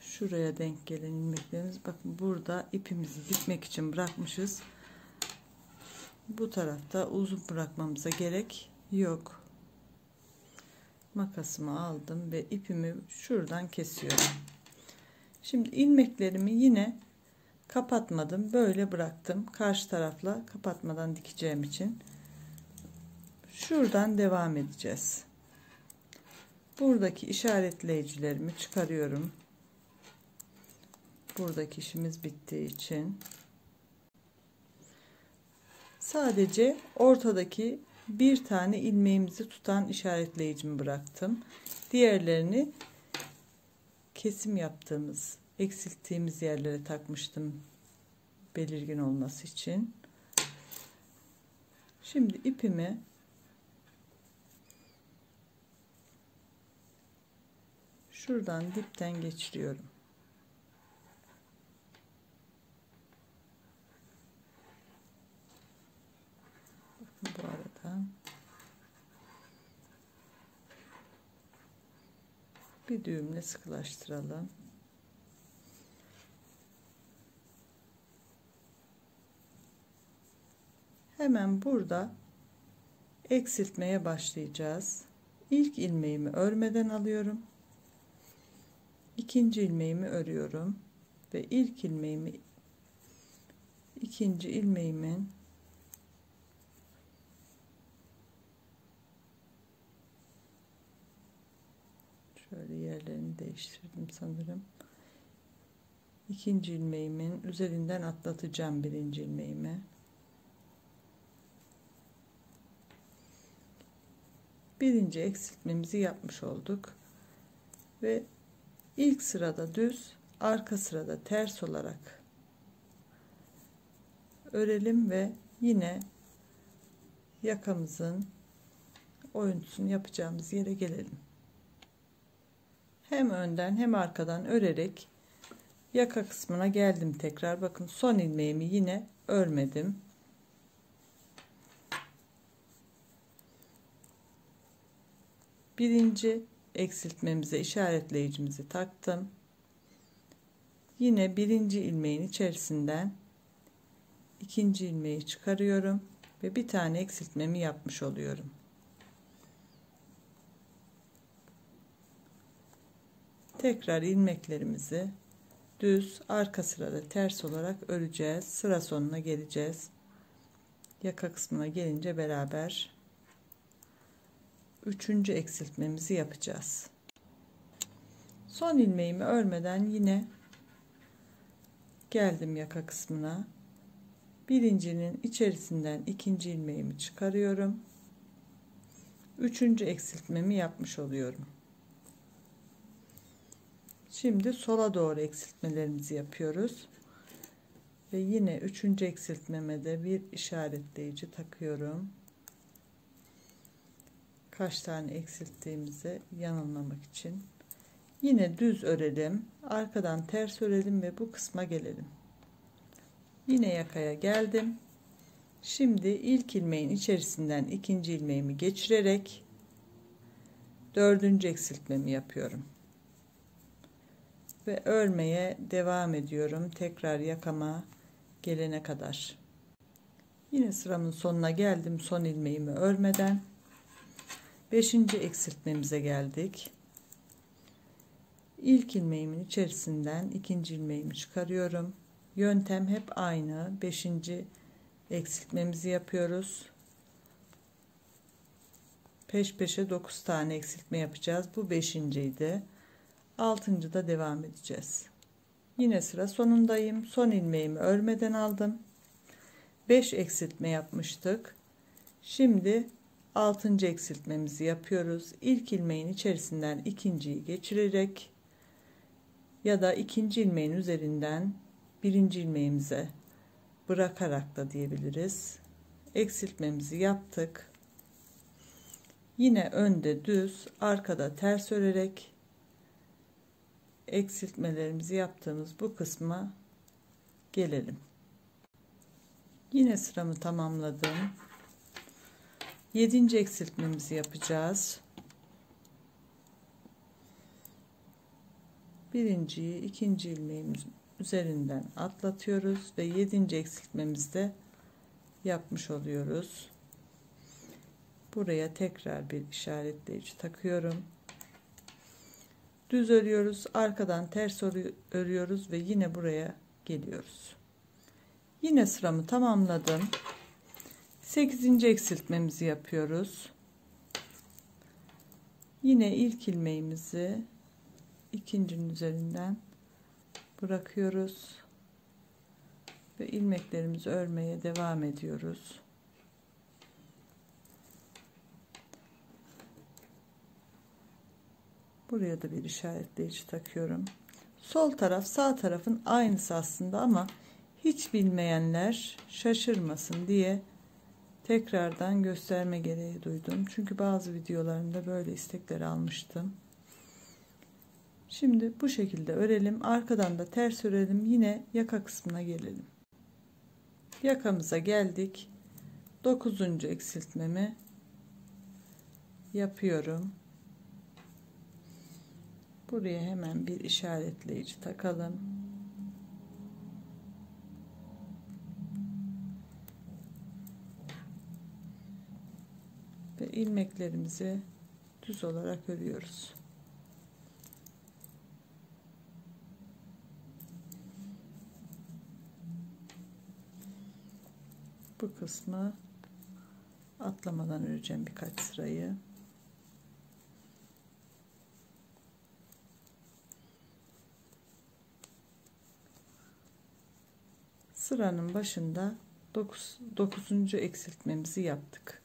Şuraya denk gelen ilmeklerimiz, bakın burada ipimizi bitmek için bırakmışız. Bu tarafta uzun bırakmamıza gerek yok. Makasımı aldım ve ipimi şuradan kesiyorum. Şimdi ilmeklerimi yine kapatmadım, böyle bıraktım. Karşı tarafla kapatmadan dikeceğim için şuradan devam edeceğiz. Buradaki işaretleyicilerimi çıkarıyorum. Buradaki işimiz bittiği için Sadece ortadaki bir tane ilmeğimizi tutan işaretleyicimi bıraktım. Diğerlerini kesim yaptığımız, eksilttiğimiz yerlere takmıştım belirgin olması için. Şimdi ipimi şuradan dipten geçiriyorum. Bakın bu arada bir düğümle sıkılaştıralım. Hemen burada eksiltmeye başlayacağız. İlk ilmeğimi örmeden alıyorum. İkinci ilmeğimi örüyorum ve ilk ilmeğimi ikinci ilmeğimin şöyle yerlerini değiştirdim sanırım. İkinci ilmeğimin üzerinden atlatacağım birinci ilmeğimi. Birinci eksiltmemizi yapmış olduk ve ilk sırada düz, arka sırada ters olarak örelim ve yine yakamızın oyuntusunu yapacağımız yere gelelim. Hem önden hem arkadan örerek yaka kısmına geldim tekrar. Bakın son ilmeğimi yine örmedim. Birinci eksiltmemize işaretleyicimizi taktım. Yine birinci ilmeğin içerisinden ikinci ilmeği çıkarıyorum ve bir tane eksiltmemi yapmış oluyorum. Tekrar ilmeklerimizi düz, arka sırada ters olarak öreceğiz. Sıra sonuna geleceğiz. Yaka kısmına gelince beraber üçüncü eksiltmemizi yapacağız. Son ilmeğimi örmeden yine geldim yaka kısmına. Birincinin içerisinden ikinci ilmeğimi çıkarıyorum. Üçüncü eksiltmemi yapmış oluyorum. Şimdi sola doğru eksiltmelerimizi yapıyoruz. Ve yine üçüncü eksiltmeme de bir işaretleyici takıyorum. Kaç tane eksilttiğimizi yanılmamak için. Yine düz örelim. Arkadan ters örelim ve bu kısma gelelim. Yine yakaya geldim. Şimdi ilk ilmeğin içerisinden ikinci ilmeğimi geçirerek dördüncü eksiltmemi yapıyorum. Ve örmeye devam ediyorum. Tekrar yakama gelene kadar. Yine sıramın sonuna geldim. Son ilmeğimi örmeden. 5. eksiltmemize geldik. İlk ilmeğimin içerisinden ikinci ilmeğimi çıkarıyorum. Yöntem hep aynı. 5. eksiltmemizi yapıyoruz. Peş peşe 9 tane eksiltme yapacağız. Bu 5.'ydi. 6. da devam edeceğiz. Yine sıra sonundayım. Son ilmeğimi örmeden aldım. 5 eksiltme yapmıştık. Şimdi 6. eksiltmemizi yapıyoruz. İlk ilmeğin içerisinden ikinciyi geçirerek ya da ikinci ilmeğin üzerinden birinci ilmeğimize bırakarak da diyebiliriz. Eksiltmemizi yaptık. Yine önde düz, arkada ters örerek eksiltmelerimizi yaptığımız bu kısma gelelim. Yine sıramı tamamladım. 7. eksiltmemizi yapacağız. Birinciyi ikinci ilmeğimizin üzerinden atlatıyoruz ve 7. eksiltmemizde yapmış oluyoruz. Buraya tekrar bir işaretleyici takıyorum. Düz örüyoruz, arkadan ters örüyoruz ve yine buraya geliyoruz. Yine sıramı tamamladım. 8. eksiltmemizi yapıyoruz. Yine ilk ilmeğimizi ikincinin üzerinden bırakıyoruz ve ilmeklerimizi örmeye devam ediyoruz. Buraya da bir işaretleyici takıyorum. Sol taraf sağ tarafın aynısı aslında ama hiç bilmeyenler şaşırmasın diye tekrardan gösterme gereği duydum. Çünkü bazı videolarımda böyle istekleri almıştım. Şimdi bu şekilde örelim. Arkadan da ters örelim. Yine yaka kısmına gelelim. Yakamıza geldik. 9. eksiltmemi yapıyorum. Buraya hemen bir işaretleyici takalım. Ve ilmeklerimizi düz olarak örüyoruz. Bu kısmı atlamadan öreceğim birkaç sırayı. Sıranın başında 9. eksiltmemizi yaptık.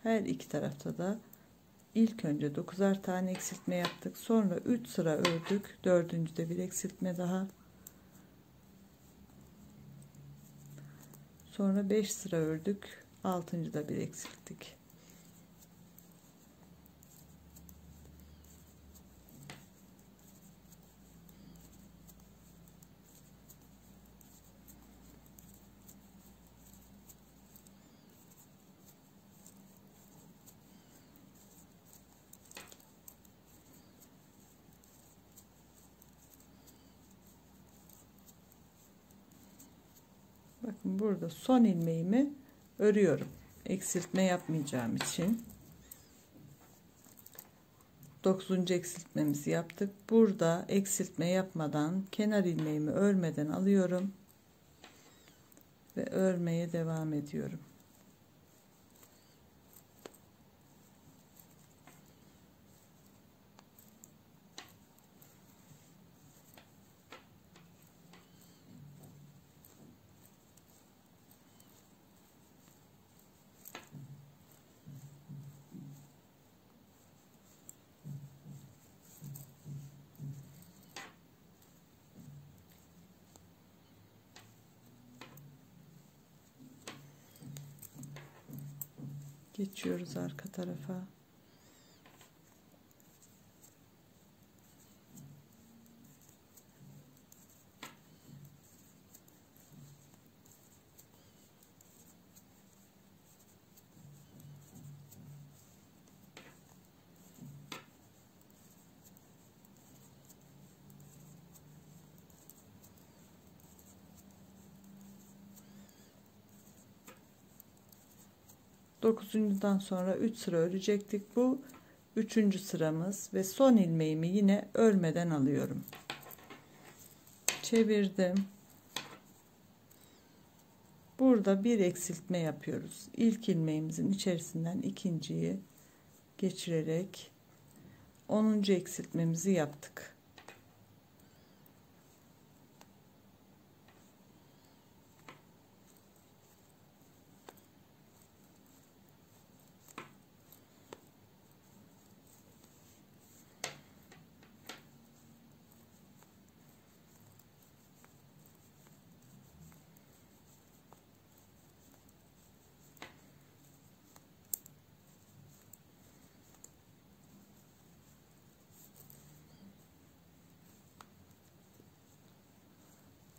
Her iki tarafta da ilk önce 9'ar tane eksiltme yaptık. Sonra 3 sıra ördük. Dördüncüde bir eksiltme daha. Sonra 5 sıra ördük. 6.'da bir eksilttik. Bakın burada son ilmeğimi örüyorum. Eksiltme yapmayacağım için. 9. eksiltmemizi yaptık. Burada eksiltme yapmadan kenar ilmeğimi örmeden alıyorum ve örmeye devam ediyorum. Geçiyoruz arka tarafa. Dokuzuncudan sonra 3 sıra örecektik. Bu 3. sıramız ve son ilmeğimi yine örmeden alıyorum. Çevirdim. Burada bir eksiltme yapıyoruz. İlk ilmeğimizin içerisinden ikinciyi geçirerek 10. eksiltmemizi yaptık.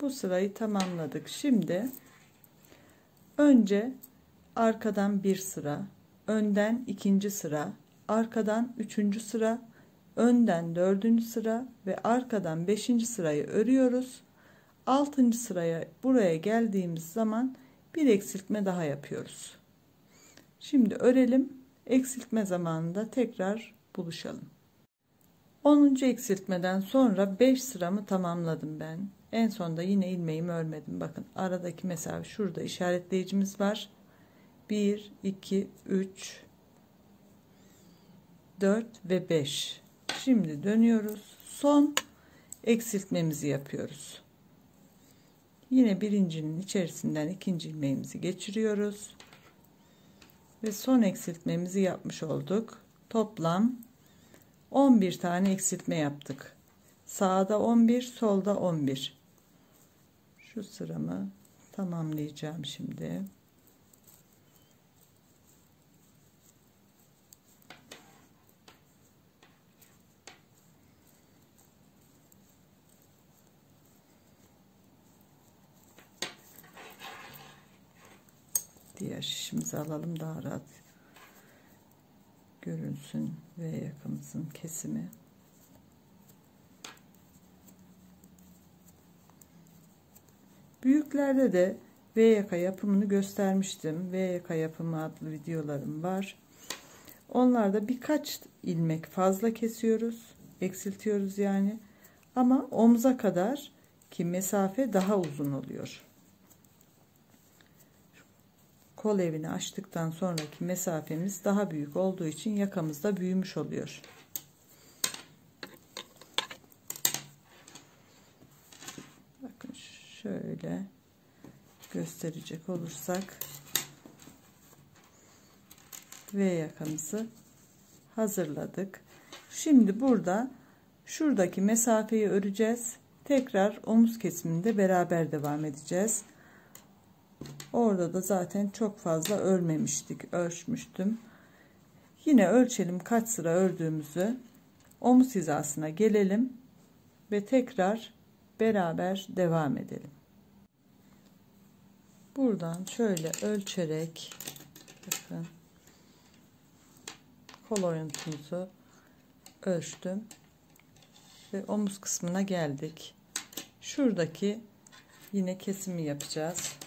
Bu sırayı tamamladık. Şimdi önce arkadan bir sıra, önden ikinci sıra, arkadan 3. sıra, önden 4. sıra ve arkadan 5. sırayı örüyoruz. 6. sıraya buraya geldiğimiz zaman bir eksiltme daha yapıyoruz. Şimdi örelim. Eksiltme zamanında tekrar buluşalım. 10. eksiltmeden sonra 5 sıramı tamamladım ben. En sonda yine ilmeğimi örmedim. Bakın aradaki mesafe, şurada işaretleyicimiz var. 1, 2, 3, 4 ve 5. Şimdi dönüyoruz. Son eksiltmemizi yapıyoruz. Yine birincinin içerisinden ikinci ilmeğimizi geçiriyoruz. Ve son eksiltmemizi yapmış olduk. Toplam 11 tane eksiltme yaptık. Sağda 11, solda 11. Şu sıramı tamamlayacağım şimdi. Diğer şişimizi alalım, daha rahat görünsün V yakamızın kesimi. Büyüklerde de V yaka yapımını göstermiştim. V yaka yapımı adlı videolarım var. Onlarda birkaç ilmek fazla kesiyoruz, eksiltiyoruz yani. Ama omza kadar ki mesafe daha uzun oluyor. Kol evini açtıktan sonraki mesafemiz daha büyük olduğu için yakamız da büyümüş oluyor. Bakın şöyle gösterecek olursak V yakamızı hazırladık. Şimdi burada şuradaki mesafeyi öreceğiz. Tekrar omuz kesiminde beraber devam edeceğiz. Orada da zaten çok fazla örmemiştik. Ölçmüştüm. Yine ölçelim kaç sıra ördüğümüzü. Omuz hizasına gelelim ve tekrar beraber devam edelim. Buradan şöyle ölçerek bakın, kol oyuntumuzu ölçtüm ve omuz kısmına geldik. Şuradaki yine kesimi yapacağız.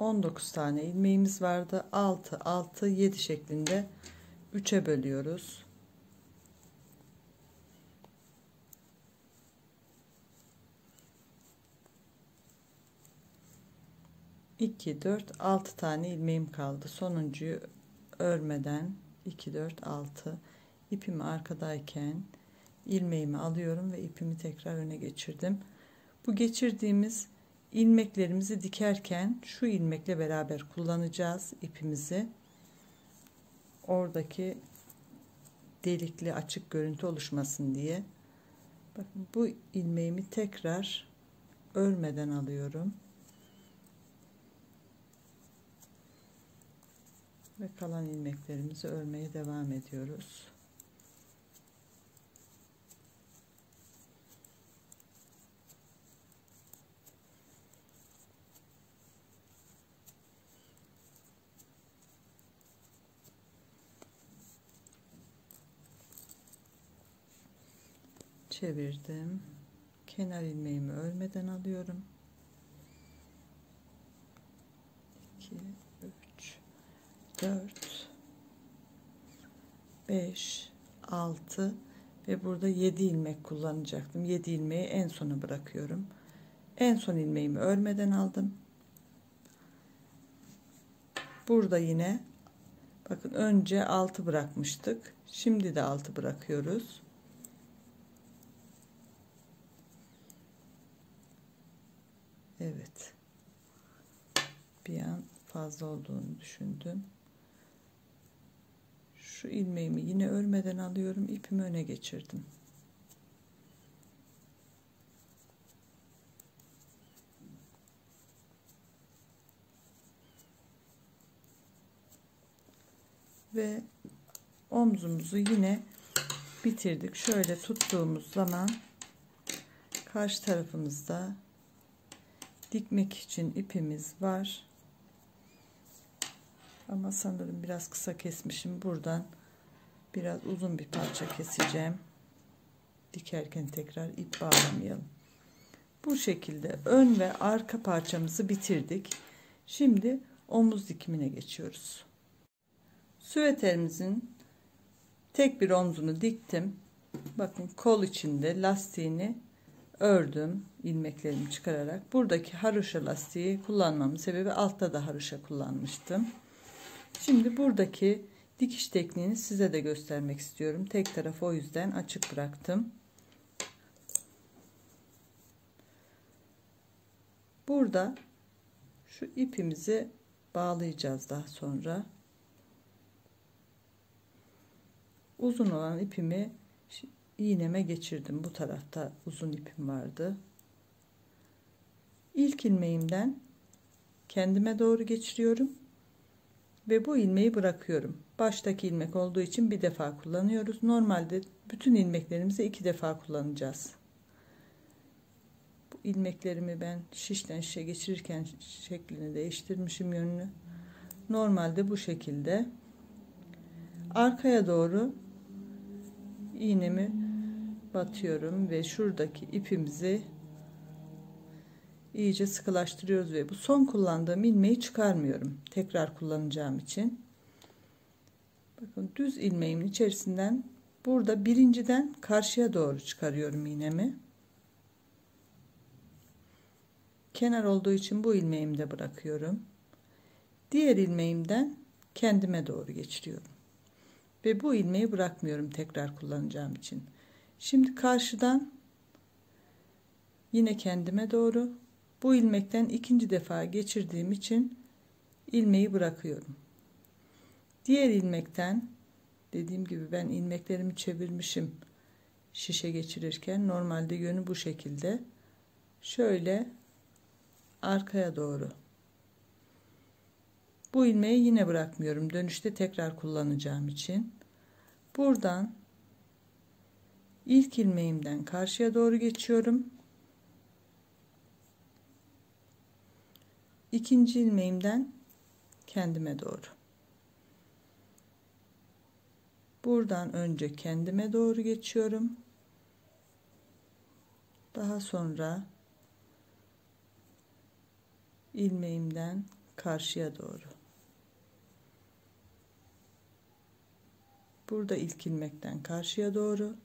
...19 tane ilmeğimiz vardı. 6, 6, 7 şeklinde 3'e bölüyoruz. İki, 4, 6 tane ilmeğim kaldı. Sonuncuyu örmeden 2, 4, 6 ipimi arkadayken ilmeğimi alıyorum ve ipimi tekrar öne geçirdim. Bu geçirdiğimiz ilmeklerimizi dikerken şu ilmekle beraber kullanacağız ipimizi. Oradaki delikli açık görüntü oluşmasın diye. Bakın bu ilmeğimi tekrar örmeden alıyorum. Ve kalan ilmeklerimizi örmeye devam ediyoruz. Çevirdim. Kenar ilmeğimi örmeden alıyorum. 2, 3, 4, 5, 6 ve burada 7 ilmek kullanacaktım. 7 ilmeği en sona bırakıyorum. En son ilmeğimi örmeden aldım. Burada yine bakın önce 6 bırakmıştık. Şimdi de 6 bırakıyoruz. Evet. Bir an fazla olduğunu düşündüm. Şu ilmeğimi yine örmeden alıyorum. İpimi öne geçirdim. Ve omzumuzu yine bitirdik. Şöyle tuttuğumuz zaman karşı tarafımızda dikmek için ipimiz var. Ama sanırım biraz kısa kesmişim. Buradan biraz uzun bir parça keseceğim. Dikerken tekrar ip bağlamayalım. Bu şekilde ön ve arka parçamızı bitirdik. Şimdi omuz dikimine geçiyoruz. Süveterimizin tek bir omzunu diktim. Bakın kol içinde lastiğini ördüm ilmeklerimi çıkararak. Buradaki haroşa lastiği kullanmamın sebebi altta da haroşa kullanmıştım. Şimdi buradaki Dikiş tekniğini size de göstermek istiyorum. Tek tarafı o yüzden açık bıraktım. Burada şu ipimizi bağlayacağız daha sonra. Uzun olan ipimi iğneme geçirdim. Bu tarafta uzun ipim vardı. İlk ilmeğimden kendime doğru geçiriyorum ve bu ilmeği bırakıyorum. Baştaki ilmek olduğu için bir defa kullanıyoruz. Normalde bütün ilmeklerimizi 2 defa kullanacağız. Bu ilmeklerimi ben şişten şişe geçirirken şeklini değiştirmişim, yönünü. Normalde bu şekilde arkaya doğru iğnemi batıyorum ve şuradaki ipimizi iyice sıkılaştırıyoruz ve bu son kullandığım ilmeği çıkarmıyorum. Tekrar kullanacağım için. Bakın düz ilmeğimin içerisinden burada birinciden karşıya doğru çıkarıyorum iğnemi. Kenar olduğu için bu ilmeğimi de bırakıyorum. Diğer ilmeğimden kendime doğru geçiriyorum. Ve bu ilmeği bırakmıyorum tekrar kullanacağım için. Şimdi karşıdan yine kendime doğru bu ilmekten ikinci defa geçirdiğim için ilmeği bırakıyorum. Diğer ilmekten, dediğim gibi ben ilmeklerimi çevirmişim şişe geçirirken, normalde yönü bu şekilde, şöyle arkaya doğru bu ilmeği yine bırakmıyorum, dönüşte tekrar kullanacağım için. Buradan ilk ilmeğimden karşıya doğru geçiyorum. İkinci ilmeğimden kendime doğru. Buradan önce kendime doğru geçiyorum. Daha sonra ilmeğimden karşıya doğru. Burada ilk ilmekten karşıya doğru.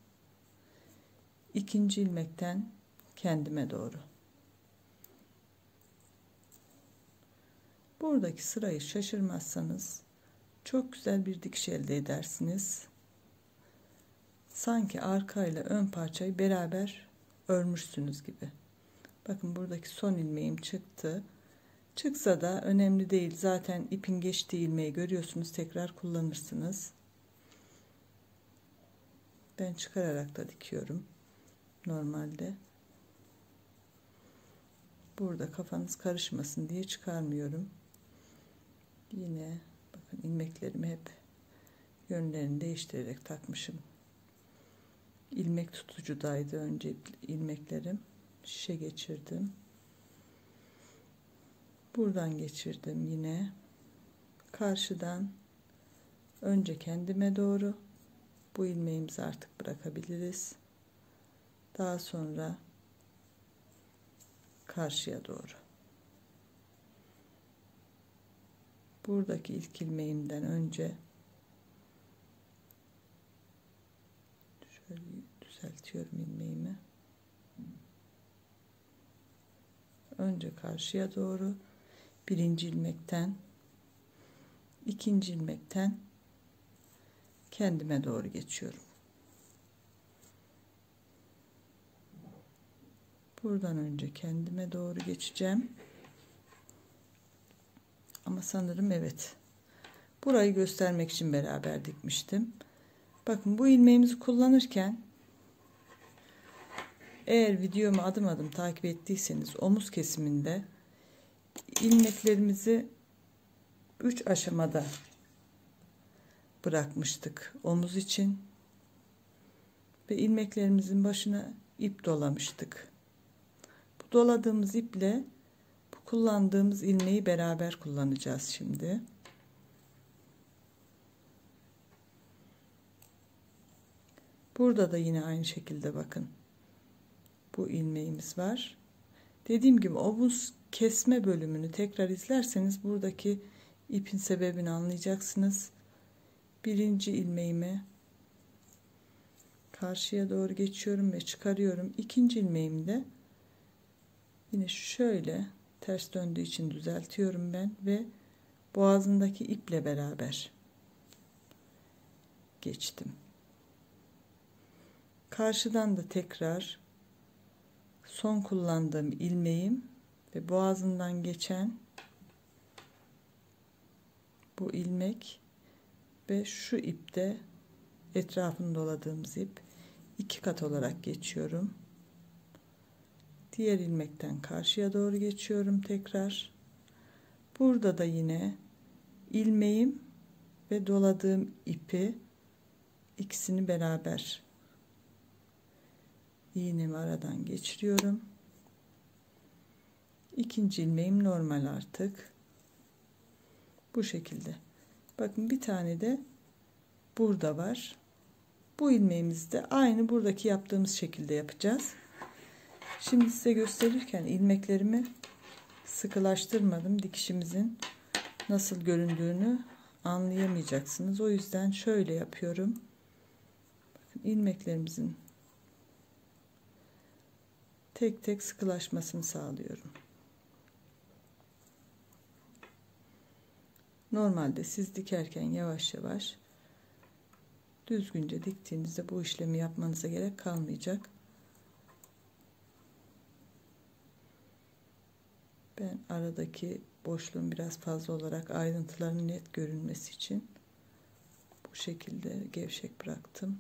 İkinci ilmekten kendime doğru. Buradaki sırayı şaşırmazsanız çok güzel bir dikiş elde edersiniz. Sanki arka ile ön parçayı beraber örmüşsünüz gibi. Bakın buradaki son ilmeğim çıktı. Çıksa da önemli değil. Zaten ipin geçtiği ilmeği görüyorsunuz. Tekrar kullanırsınız. Ben çıkararak da dikiyorum. Normalde. Burada kafanız karışmasın diye çıkarmıyorum. Yine bakın ilmeklerimi hep yönlerini değiştirerek takmışım. İlmek tutucudaydı önce ilmeklerim. Şişe geçirdim. Buradan geçirdim yine. Karşıdan önce kendime doğru bu ilmeğimizi artık bırakabiliriz. Daha sonra karşıya doğru. Buradaki ilk ilmeğimden önce şöyle düzeltiyorum ilmeğimi. Önce karşıya doğru birinci ilmekten, ikinci ilmekten kendime doğru geçiyorum. Buradan önce kendime doğru geçeceğim. Ama sanırım evet. Burayı göstermek için beraber dikmiştim. Bakın bu ilmeğimizi kullanırken eğer videomu adım adım takip ettiyseniz omuz kesiminde ilmeklerimizi 3 aşamada bırakmıştık omuz için ve ilmeklerimizin başına ip dolamıştık. Bu doladığımız iple bu kullandığımız ilmeği beraber kullanacağız şimdi. Burada da yine aynı şekilde bakın. Bu ilmeğimiz var. Dediğim gibi omuz kesme bölümünü tekrar izlerseniz buradaki ipin sebebini anlayacaksınız. Birinci ilmeğimi karşıya doğru geçiyorum ve çıkarıyorum. İkinci ilmeğimi de yine şöyle ters döndüğü için düzeltiyorum ben ve boğazındaki iple beraber geçtim. Karşıdan da tekrar son kullandığım ilmeğim ve boğazından geçen bu ilmek ve şu ipte etrafını doladığımız ip 2 kat olarak geçiyorum. Diğer ilmekten karşıya doğru geçiyorum tekrar. Burada da yine ilmeğim ve doladığım ipi ikisini beraber iğnemi aradan geçiriyorum. İkinci ilmeğim normal artık. Bu şekilde. Bakın bir tane de burada var. Bu ilmeğimizi de aynı buradaki yaptığımız şekilde yapacağız. Şimdi size gösterirken ilmeklerimi sıkılaştırmadım. Dikişimizin nasıl göründüğünü anlayamayacaksınız. O yüzden şöyle yapıyorum. Bakın ilmeklerimizin tek tek sıkılaşmasını sağlıyorum. Normalde siz dikerken yavaş yavaş düzgünce diktiğinizde bu işlemi yapmanıza gerek kalmayacak. Ben aradaki boşluğun biraz fazla olarak ayrıntıların net görünmesi için bu şekilde gevşek bıraktım.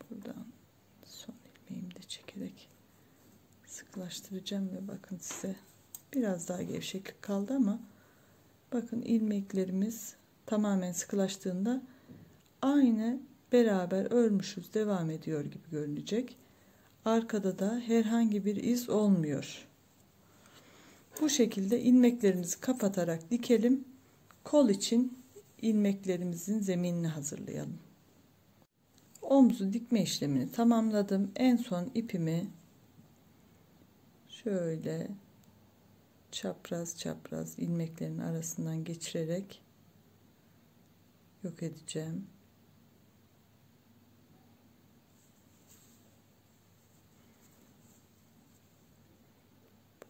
Buradan son ilmeğimi de çekerek sıkılaştıracağım ve bakın size biraz daha gevşeklik kaldı ama bakın ilmeklerimiz tamamen sıkılaştığında aynı beraber örmüşüz devam ediyor gibi görünecek. Arkada da herhangi bir iz olmuyor. Bu şekilde ilmeklerimizi kapatarak dikelim. Kol için ilmeklerimizin zeminini hazırlayalım. Omzu dikme işlemini tamamladım. En son ipimi şöyle çapraz çapraz ilmeklerin arasından geçirerek yok edeceğim.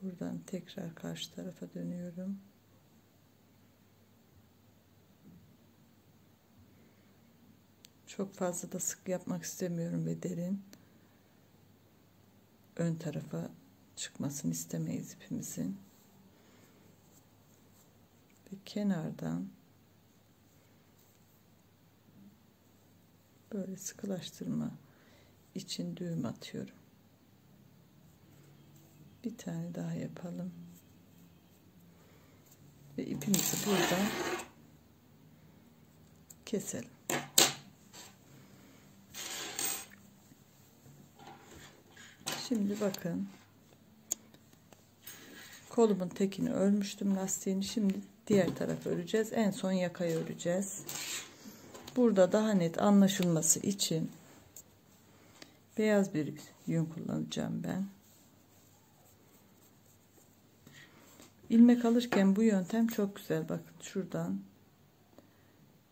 Buradan tekrar karşı tarafa dönüyorum. Çok fazla da sık yapmak istemiyorum ve derin. Ön tarafa çıkmasını istemeyiz ipimizin. Ve kenardan böyle sıkılaştırma için düğüm atıyorum. Bir tane daha yapalım. Ve ipimizi buradan keselim. Şimdi bakın. Kolumun tekini örmüştüm lastiğini. Şimdi diğer tarafı öreceğiz. En son yakayı öreceğiz. Burada daha net anlaşılması için beyaz bir yün kullanacağım ben. İlmek alırken bu yöntem çok güzel. Bakın şuradan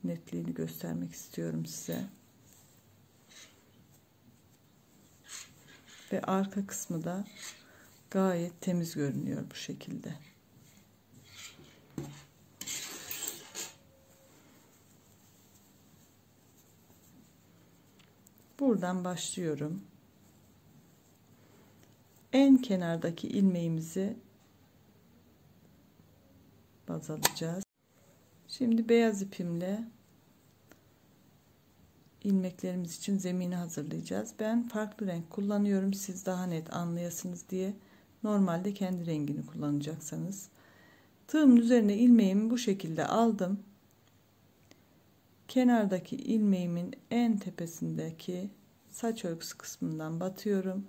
netliğini göstermek istiyorum size. Ve arka kısmı da gayet temiz görünüyor bu şekilde. Buradan başlıyorum. En kenardaki ilmeğimizi baz alacağız. Şimdi beyaz ipimle ilmeklerimiz için zemini hazırlayacağız. Ben farklı renk kullanıyorum. Siz daha net anlayasınız diye. Normalde kendi rengini kullanacaksanız. Tığımın üzerine ilmeğimi bu şekilde aldım. Kenardaki ilmeğimin en tepesindeki saç örgüsü kısmından batıyorum.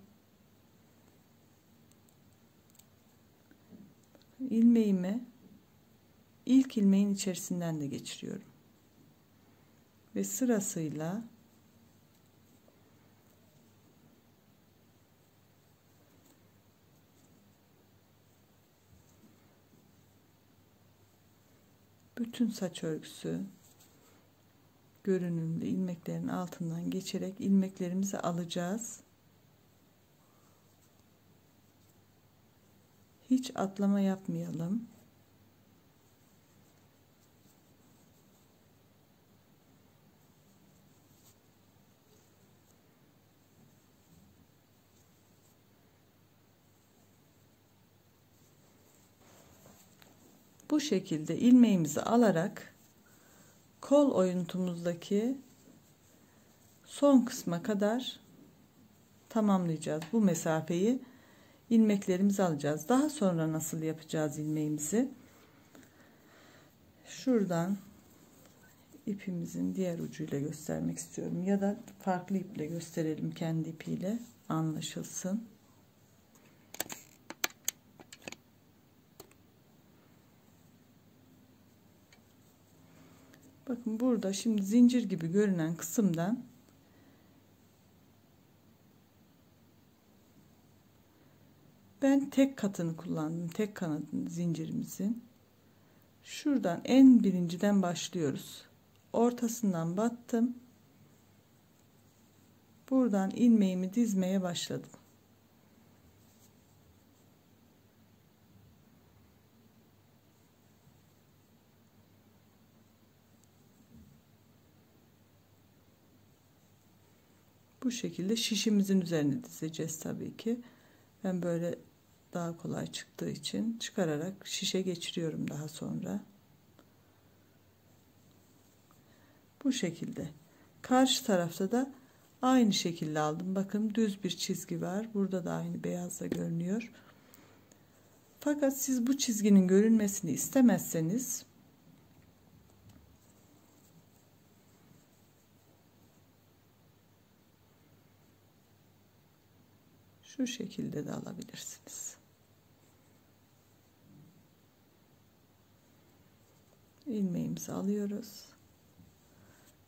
İlmeğimi ilk ilmeğin içerisinden de geçiriyorum. Ve sırasıyla bütün saç örgüsü görünümlü ilmeklerin altından geçerek ilmeklerimizi alacağız. Hiç atlama yapmayalım. Bu şekilde ilmeğimizi alarak kol oyuntumuzdaki son kısma kadar tamamlayacağız. Bu mesafeyi ilmeklerimizi alacağız. Daha sonra nasıl yapacağız ilmeğimizi? Şuradan ipimizin diğer ucuyla göstermek istiyorum. Ya da farklı iple gösterelim, kendi ipiyle anlaşılsın. Bakın burada şimdi zincir gibi görünen kısımdan ben tek katını kullandım. Tek kanadını zincirimizin. Şuradan en birinciden başlıyoruz. Ortasından battım. Buradan ilmeğimi dizmeye başladım. Bu şekilde şişimizin üzerine dizeceğiz tabii ki. Ben böyle daha kolay çıktığı için çıkararak şişe geçiriyorum daha sonra. Bu şekilde. Karşı tarafta da aynı şekilde aldım. Bakın düz bir çizgi var. Burada da aynı beyazla görünüyor. Fakat siz bu çizginin görünmesini istemezseniz şu şekilde de alabilirsiniz. İlmeğimizi alıyoruz.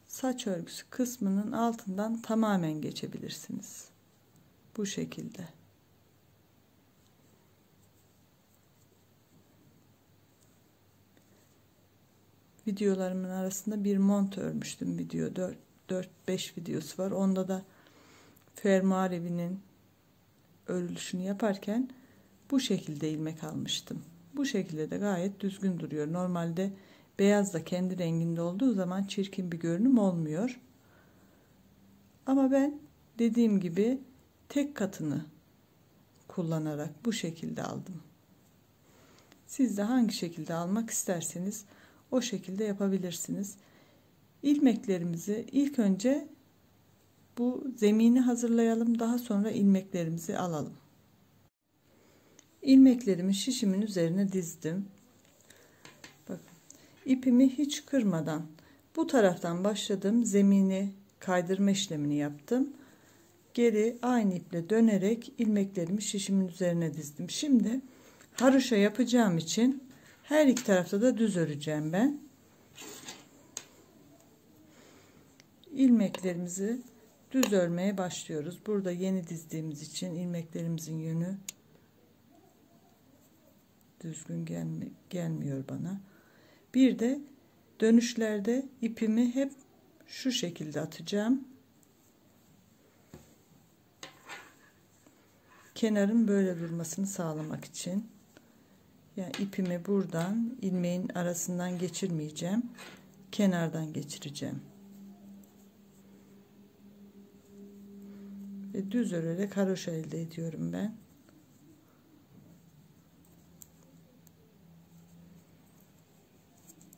Saç örgüsü kısmının altından tamamen geçebilirsiniz. Bu şekilde. Videolarımın arasında bir mont örmüştüm. Video 4-5 videosu var. Onda da fermuar evinin örülüşünü yaparken bu şekilde ilmek almıştım. Bu şekilde de gayet düzgün duruyor. Normalde beyaz da kendi renginde olduğu zaman çirkin bir görünüm olmuyor. Ama ben dediğim gibi tek katını kullanarak bu şekilde aldım. Siz de hangi şekilde almak isterseniz o şekilde yapabilirsiniz. İlmeklerimizi ilk önce bu zemini hazırlayalım. Daha sonra ilmeklerimizi alalım. İlmeklerimi şişimin üzerine dizdim. Bakın, ipimi hiç kırmadan bu taraftan başladım. Zemini kaydırma işlemini yaptım. Geri aynı iple dönerek ilmeklerimi şişimin üzerine dizdim. Şimdi haroşa yapacağım için her iki tarafta da düz öreceğim ben. İlmeklerimizi düz örmeye başlıyoruz. Burada yeni dizdiğimiz için ilmeklerimizin yönü düzgün gelmiyor bana. Bir de dönüşlerde ipimi hep şu şekilde atacağım. Kenarın böyle durmasını sağlamak için. Yani ipimi buradan ilmeğin arasından geçirmeyeceğim. Kenardan geçireceğim. Ve düz örerek haroşa elde ediyorum ben.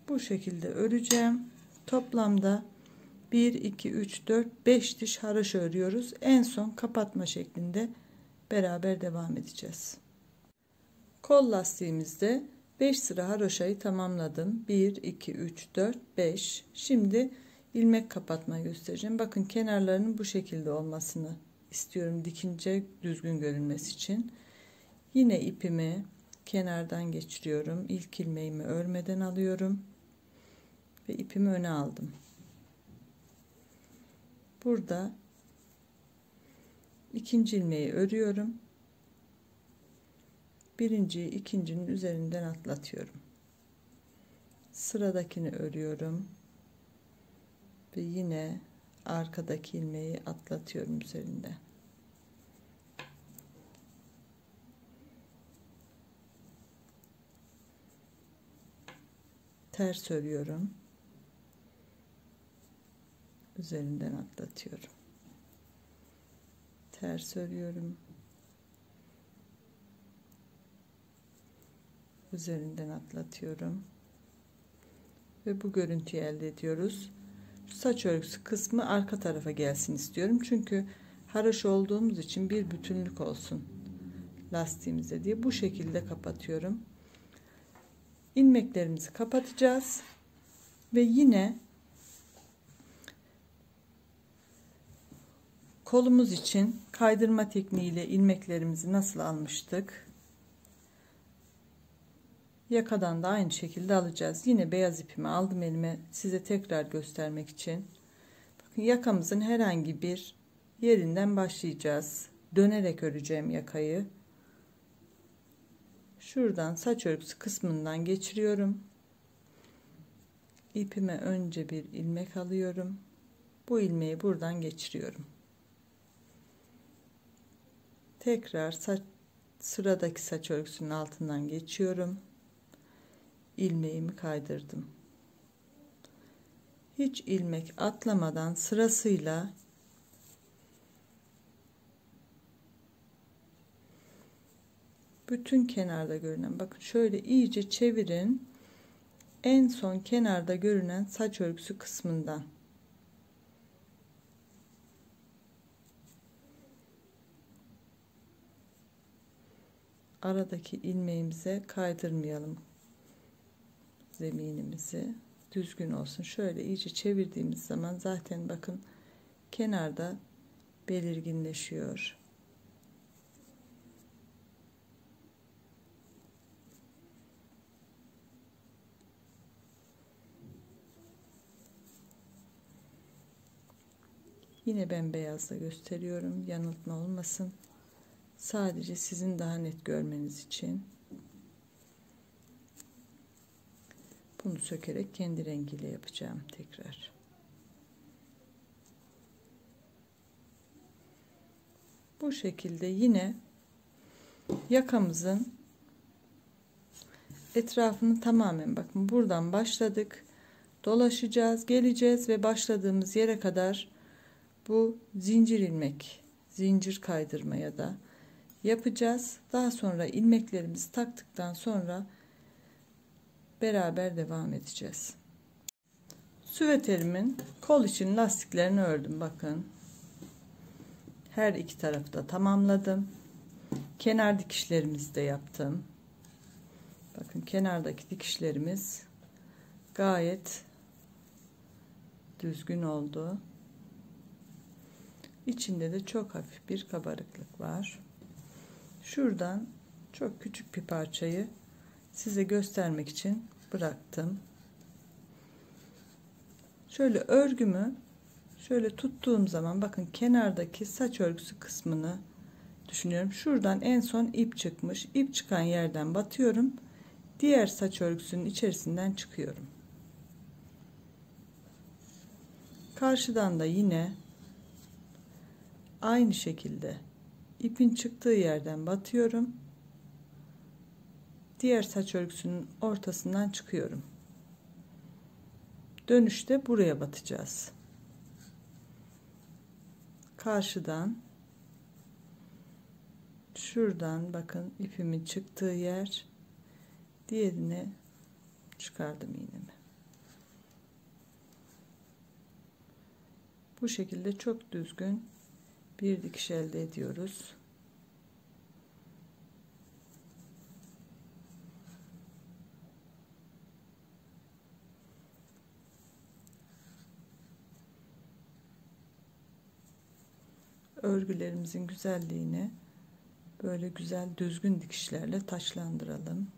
Bu şekilde öreceğim. Toplamda 1 2 3 4 5 diş haroşa örüyoruz. En son kapatma şeklinde beraber devam edeceğiz. Kol lastiğimizde 5 sıra haroşayı tamamladım. 1 2 3 4 5. Şimdi ilmek kapatma göstereceğim. Bakın kenarlarının bu şekilde olmasını istiyorum, dikince düzgün görünmesi için. Yine ipimi kenardan geçiriyorum. İlk ilmeğimi örmeden alıyorum ve ipimi öne aldım. Burada ikinci ilmeği örüyorum. Birinciyi ikincinin üzerinden atlatıyorum. Sıradakini örüyorum. Ve yine arkadaki ilmeği atlatıyorum üzerinde. Ters örüyorum. Üzerinden atlatıyorum. Ters örüyorum. Üzerinden atlatıyorum. Ve bu görüntüyü elde ediyoruz. Şu saç örgüsü kısmı arka tarafa gelsin istiyorum. Çünkü haraş olduğumuz için bir bütünlük olsun lastiğimize diye bu şekilde kapatıyorum. İlmeklerimizi kapatacağız. Ve yine kolumuz için kaydırma tekniğiyle ilmeklerimizi nasıl almıştık? Yakadan da aynı şekilde alacağız. Yine beyaz ipimi aldım elime size tekrar göstermek için. Bakın yakamızın herhangi bir yerinden başlayacağız. Dönerek öreceğim yakayı. Şuradan saç örgüsü kısmından geçiriyorum. İpime önce bir ilmek alıyorum. Bu ilmeği buradan geçiriyorum. Tekrar sıradaki saç örgüsünün altından geçiyorum. İlmeğimi kaydırdım. Hiç ilmek atlamadan sırasıyla bütün kenarda görünen, bakın şöyle iyice çevirin. En son kenarda görünen saç örgüsü kısmından aradaki ilmeğimize kaydırmayalım. Zeminimizi düzgün olsun. Şöyle iyice çevirdiğimiz zaman zaten bakın kenarda belirginleşiyor. Yine ben beyazla gösteriyorum. Yanıltma olmasın. Sadece sizin daha net görmeniz için. Bunu sökerek kendi rengiyle yapacağım tekrar. Bu şekilde yine yakamızın etrafını tamamen, bakın buradan başladık. Dolaşacağız, geleceğiz ve başladığımız yere kadar bu zincir ilmek, zincir kaydırma ya da yapacağız. Daha sonra ilmeklerimizi taktıktan sonra beraber devam edeceğiz. Süveterimin kol için lastiklerini ördüm. Bakın. Her iki tarafı da tamamladım. Kenar dikişlerimizi de yaptım. Bakın kenardaki dikişlerimiz gayet düzgün oldu. İçinde de çok hafif bir kabarıklık var. Şuradan çok küçük bir parçayı size göstermek için bıraktım. Şöyle örgümü şöyle tuttuğum zaman bakın kenardaki saç örgüsü kısmını düşünüyorum. Şuradan en son ip çıkmış. İp çıkan yerden batıyorum. Diğer saç örgüsünün içerisinden çıkıyorum. Karşıdan da yine aynı şekilde ipin çıktığı yerden batıyorum. Diğer saç örgüsünün ortasından çıkıyorum. Dönüşte buraya batacağız. Karşıdan şuradan bakın ipimin çıktığı yer, diğerine çıkardım iğnemi. Bu şekilde çok düzgün bir dikiş elde ediyoruz. Örgülerimizin güzelliğini böyle güzel düzgün dikişlerle taçlandıralım.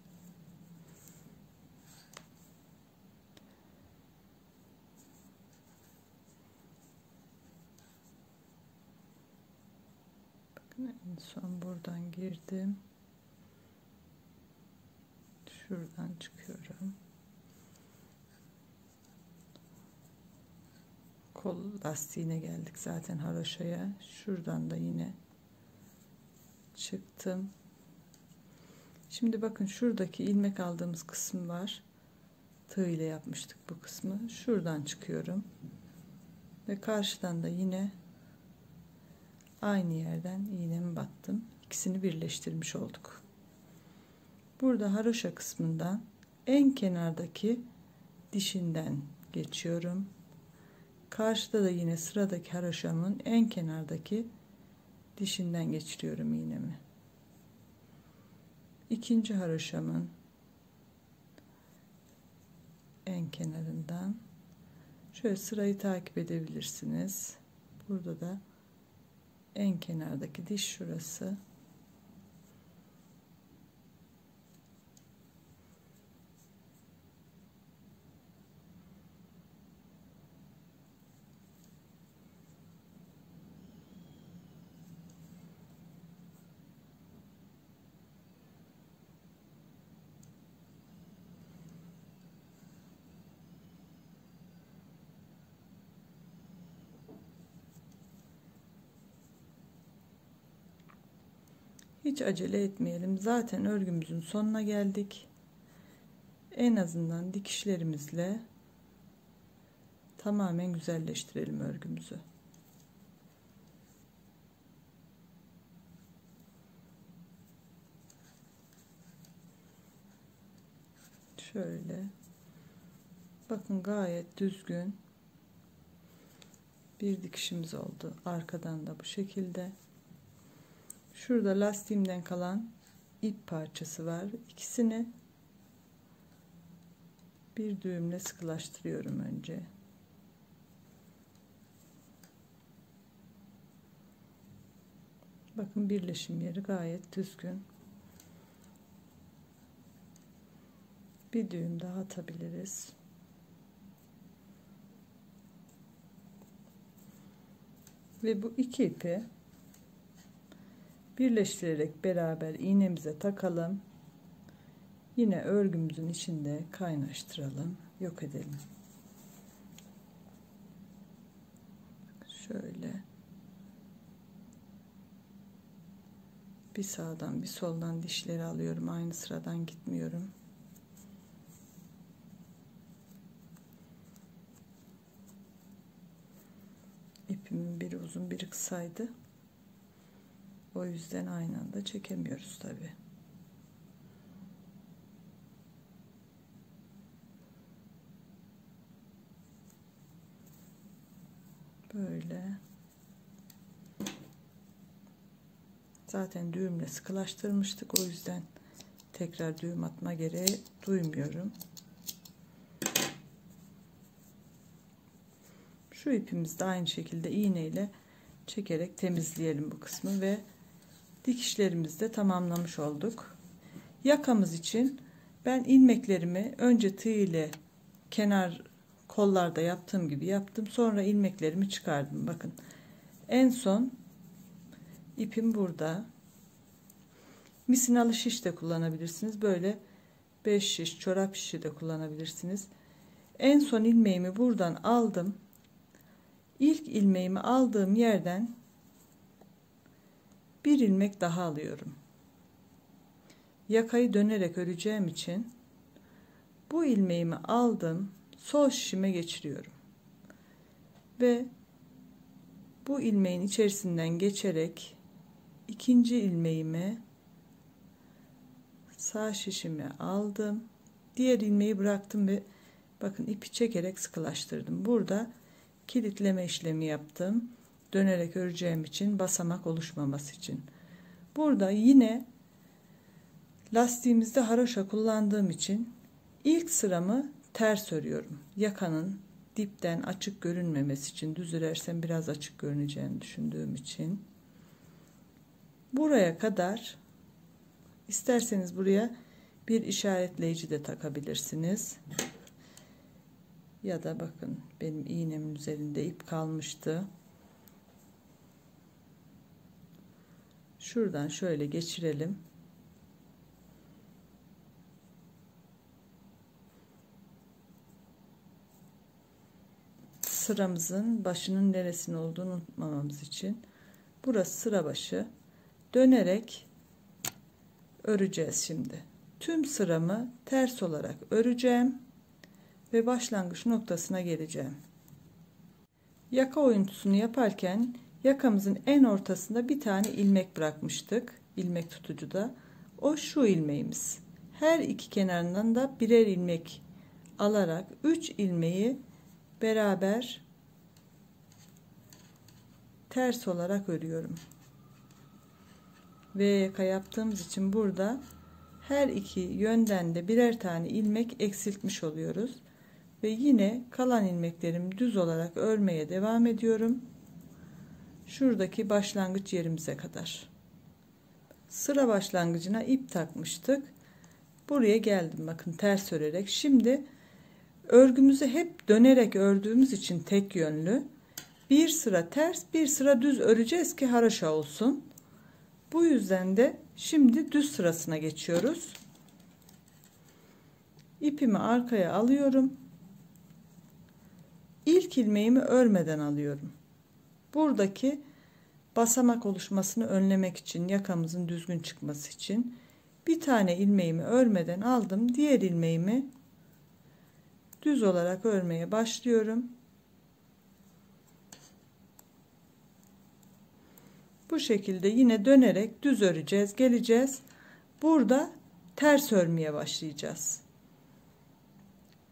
Bakın en son buradan girdim. Şuradan çıkıyorum. kol lastiğine geldik zaten, haroşaya. Şuradan da yine çıktım. Şimdi bakın, şuradaki ilmek aldığımız kısım var. Tığ ile yapmıştık bu kısmı. Şuradan çıkıyorum. Ve karşıdan da yine aynı yerden iğnemi battım. İkisini birleştirmiş olduk. Burada haroşa kısmından en kenardaki dişinden geçiyorum. Karşıda da yine sıradaki haroşamın en kenardaki dişinden geçiriyorum iğnemi. İkinci haroşamın en kenarından şöyle sırayı takip edebilirsiniz. Burada da en kenardaki diş şurası. Hiç acele etmeyelim. Zaten örgümüzün sonuna geldik. En azından dikişlerimizle tamamen güzelleştirelim örgümüzü. Şöyle. Bakın, gayet düzgün bir dikişimiz oldu. Arkadan da bu şekilde. Şurada lastiğimden kalan ip parçası var. İkisini bir düğümle sıkılaştırıyorum önce. Bakın, birleşim yeri gayet düzgün. Bir düğüm daha atabiliriz. Ve bu iki ipi birleştirerek beraber iğnemize takalım. Yine örgümüzün içinde kaynaştıralım, yok edelim. Şöyle bir sağdan bir soldan dişleri alıyorum. Aynı sıradan gitmiyorum. İpimin biri uzun, biri kısaydı. O yüzden aynı anda çekemiyoruz tabii. Böyle. Zaten düğümle sıkılaştırmıştık. O yüzden tekrar düğüm atma gereği duymuyorum. Şu ipimizi de aynı şekilde iğneyle çekerek temizleyelim bu kısmı ve dikişlerimizi de tamamlamış olduk. Yakamız için ben ilmeklerimi önce tığ ile kenar kollarda yaptığım gibi yaptım. Sonra ilmeklerimi çıkardım. Bakın, en son ipim burada. Misinalı şiş de kullanabilirsiniz. Böyle 5 şiş, çorap şişi de kullanabilirsiniz. En son ilmeğimi buradan aldım. İlk ilmeğimi aldığım yerden bir ilmek daha alıyorum. Yakayı dönerek öreceğim için bu ilmeğimi aldım, sol şişime geçiriyorum ve bu ilmeğin içerisinden geçerek ikinci ilmeğimi sağ şişime aldım, diğer ilmeği bıraktım ve bakın, ipi çekerek sıkılaştırdım. Burada kilitleme işlemi yaptım, dönerek öreceğim için, basamak oluşmaması için. Burada yine lastiğimizde haroşa kullandığım için ilk sıramı ters örüyorum. Yakanın dipten açık görünmemesi için, düz örersem biraz açık görüneceğini düşündüğüm için. Buraya kadar, isterseniz buraya bir işaretleyici de takabilirsiniz. Ya da bakın, benim iğnemin üzerinde ip kalmıştı. Şuradan şöyle geçirelim. sıramızın başının neresinin olduğunu unutmamamız için burası sıra başı. Dönerek öreceğiz şimdi. Tüm sıramı ters olarak öreceğim ve başlangıç noktasına geleceğim. Yaka oyuntusunu yaparken yakamızın en ortasında bir tane ilmek bırakmıştık. İlmek tutucuda. O şu ilmeğimiz. Her iki kenarından da birer ilmek alarak 3 ilmeği beraber ters olarak örüyorum. V yaka yaptığımız için burada her iki yönden de birer tane ilmek eksiltmiş oluyoruz. Ve yine kalan ilmeklerimi düz olarak örmeye devam ediyorum. Şuradaki başlangıç yerimize kadar. Sıra başlangıcına ip takmıştık. Buraya geldim bakın ters örerek. Şimdi örgümüzü hep dönerek ördüğümüz için tek yönlü. Bir sıra ters, bir sıra düz öreceğiz ki haroşa olsun. Bu yüzden de şimdi düz sırasına geçiyoruz. İpimi arkaya alıyorum. İlk ilmeğimi örmeden alıyorum. Buradaki basamak oluşmasını önlemek için, yakamızın düzgün çıkması için bir tane ilmeğimi örmeden aldım. Diğer ilmeğimi düz olarak örmeye başlıyorum. Bu şekilde yine dönerek düz öreceğiz, geleceğiz. Burada ters örmeye başlayacağız.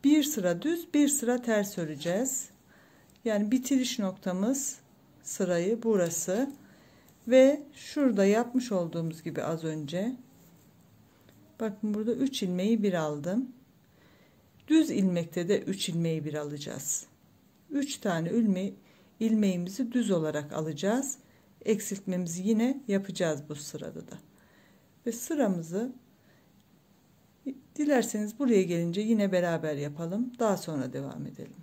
Bir sıra düz, bir sıra ters öreceğiz. Yani bitiriş noktamız sırayı burası ve şurada yapmış olduğumuz gibi az önce bakın burada 3 ilmeği bir aldım. Düz ilmekte de 3 ilmeği bir alacağız. 3 tane ilmeğimizi düz olarak alacağız. Eksiltmemizi yine yapacağız bu sırada da. Ve sıramızı dilerseniz buraya gelince yine beraber yapalım. Daha sonra devam edelim.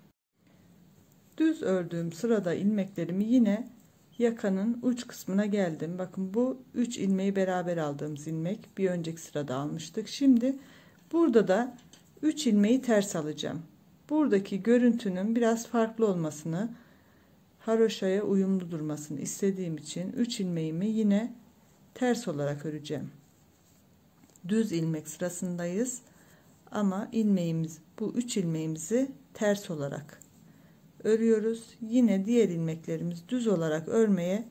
Düz ördüğüm sırada ilmeklerimi yine yakanın uç kısmına geldim. Bakın bu 3 ilmeği beraber aldığımız ilmek. Bir önceki sırada almıştık. Şimdi burada da 3 ilmeği ters alacağım. Buradaki görüntünün biraz farklı olmasını, haroşaya uyumlu durmasını istediğim için 3 ilmeğimi yine ters olarak öreceğim. Düz ilmek sırasındayız ama bu 3 ilmeğimizi ters olarak örüyoruz. Yine diğer ilmeklerimiz düz olarak örmeye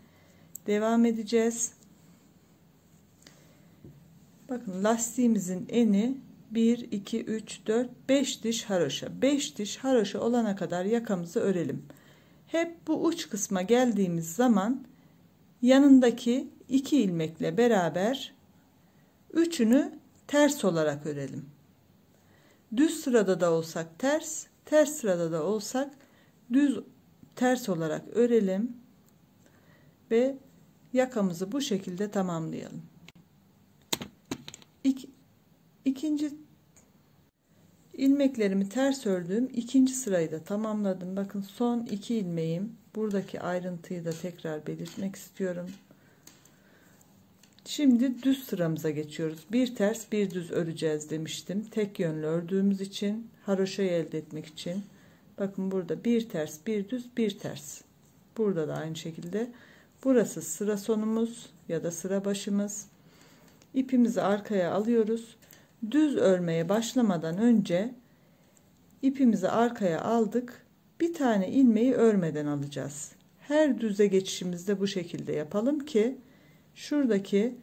devam edeceğiz. Bakın lastiğimizin eni 1 2 3 4 5 diş haroşa. 5 diş haroşa olana kadar yakamızı örelim. Hep bu uç kısma geldiğimiz zaman yanındaki 2 ilmekle beraber üçünü ters olarak örelim. Düz sırada da olsak ters, ters sırada da olsak düz ters olarak örelim ve yakamızı bu şekilde tamamlayalım. İkinci ilmeklerimi ters ördüğüm ikinci sırayı da tamamladım. Bakın son 2 ilmeğim. Buradaki ayrıntıyı da tekrar belirtmek istiyorum. Şimdi düz sıramıza geçiyoruz. Bir ters bir düz öreceğiz demiştim. Tek yönlü ördüğümüz için, haroşayı elde etmek için. Bakın burada bir ters bir düz bir ters. Burada da aynı şekilde. Burası sıra sonumuz ya da sıra başımız. İpimizi arkaya alıyoruz. Düz örmeye başlamadan önce ipimizi arkaya aldık. Bir tane ilmeği örmeden alacağız. Her düze geçişimizde bu şekilde yapalım ki şuradaki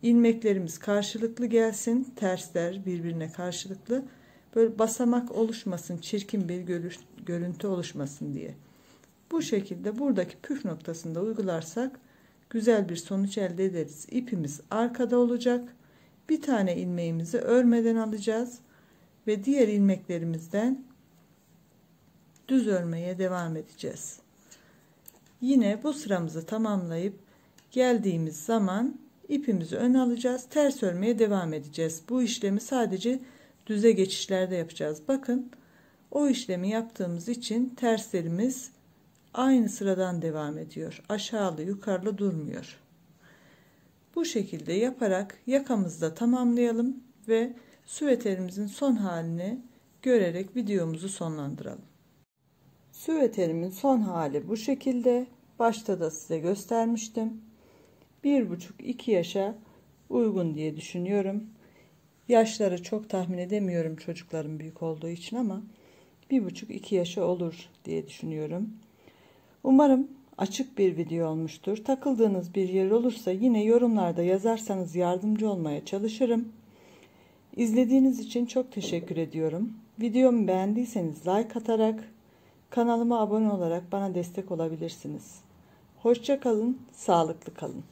ilmeklerimiz karşılıklı gelsin. Tersler birbirine karşılıklı. Böyle basamak oluşmasın, çirkin bir görüntü oluşmasın diye. Bu şekilde buradaki püf noktasında uygularsak güzel bir sonuç elde ederiz. İpimiz arkada olacak. Bir tane ilmeğimizi örmeden alacağız ve diğer ilmeklerimizden düz örmeye devam edeceğiz. Yine bu sıramızı tamamlayıp geldiğimiz zaman ipimizi öne alacağız. Ters örmeye devam edeceğiz. Bu işlemi sadece düze geçişlerde yapacağız. Bakın o işlemi yaptığımız için terslerimiz aynı sıradan devam ediyor. Aşağılı yukarılı durmuyor. Bu şekilde yaparak yakamızı da tamamlayalım ve süveterimizin son halini görerek videomuzu sonlandıralım. Süveterimin son hali bu şekilde. Başta da size göstermiştim. 1,5-2 yaşa uygun diye düşünüyorum. Yaşları çok tahmin edemiyorum çocukların büyük olduğu için ama 1,5-2 yaşa olur diye düşünüyorum. Umarım açık bir video olmuştur. Takıldığınız bir yer olursa yine yorumlarda yazarsanız yardımcı olmaya çalışırım. İzlediğiniz için çok teşekkür ediyorum. Videomu beğendiyseniz like atarak, kanalıma abone olarak bana destek olabilirsiniz. Hoşça kalın, sağlıklı kalın.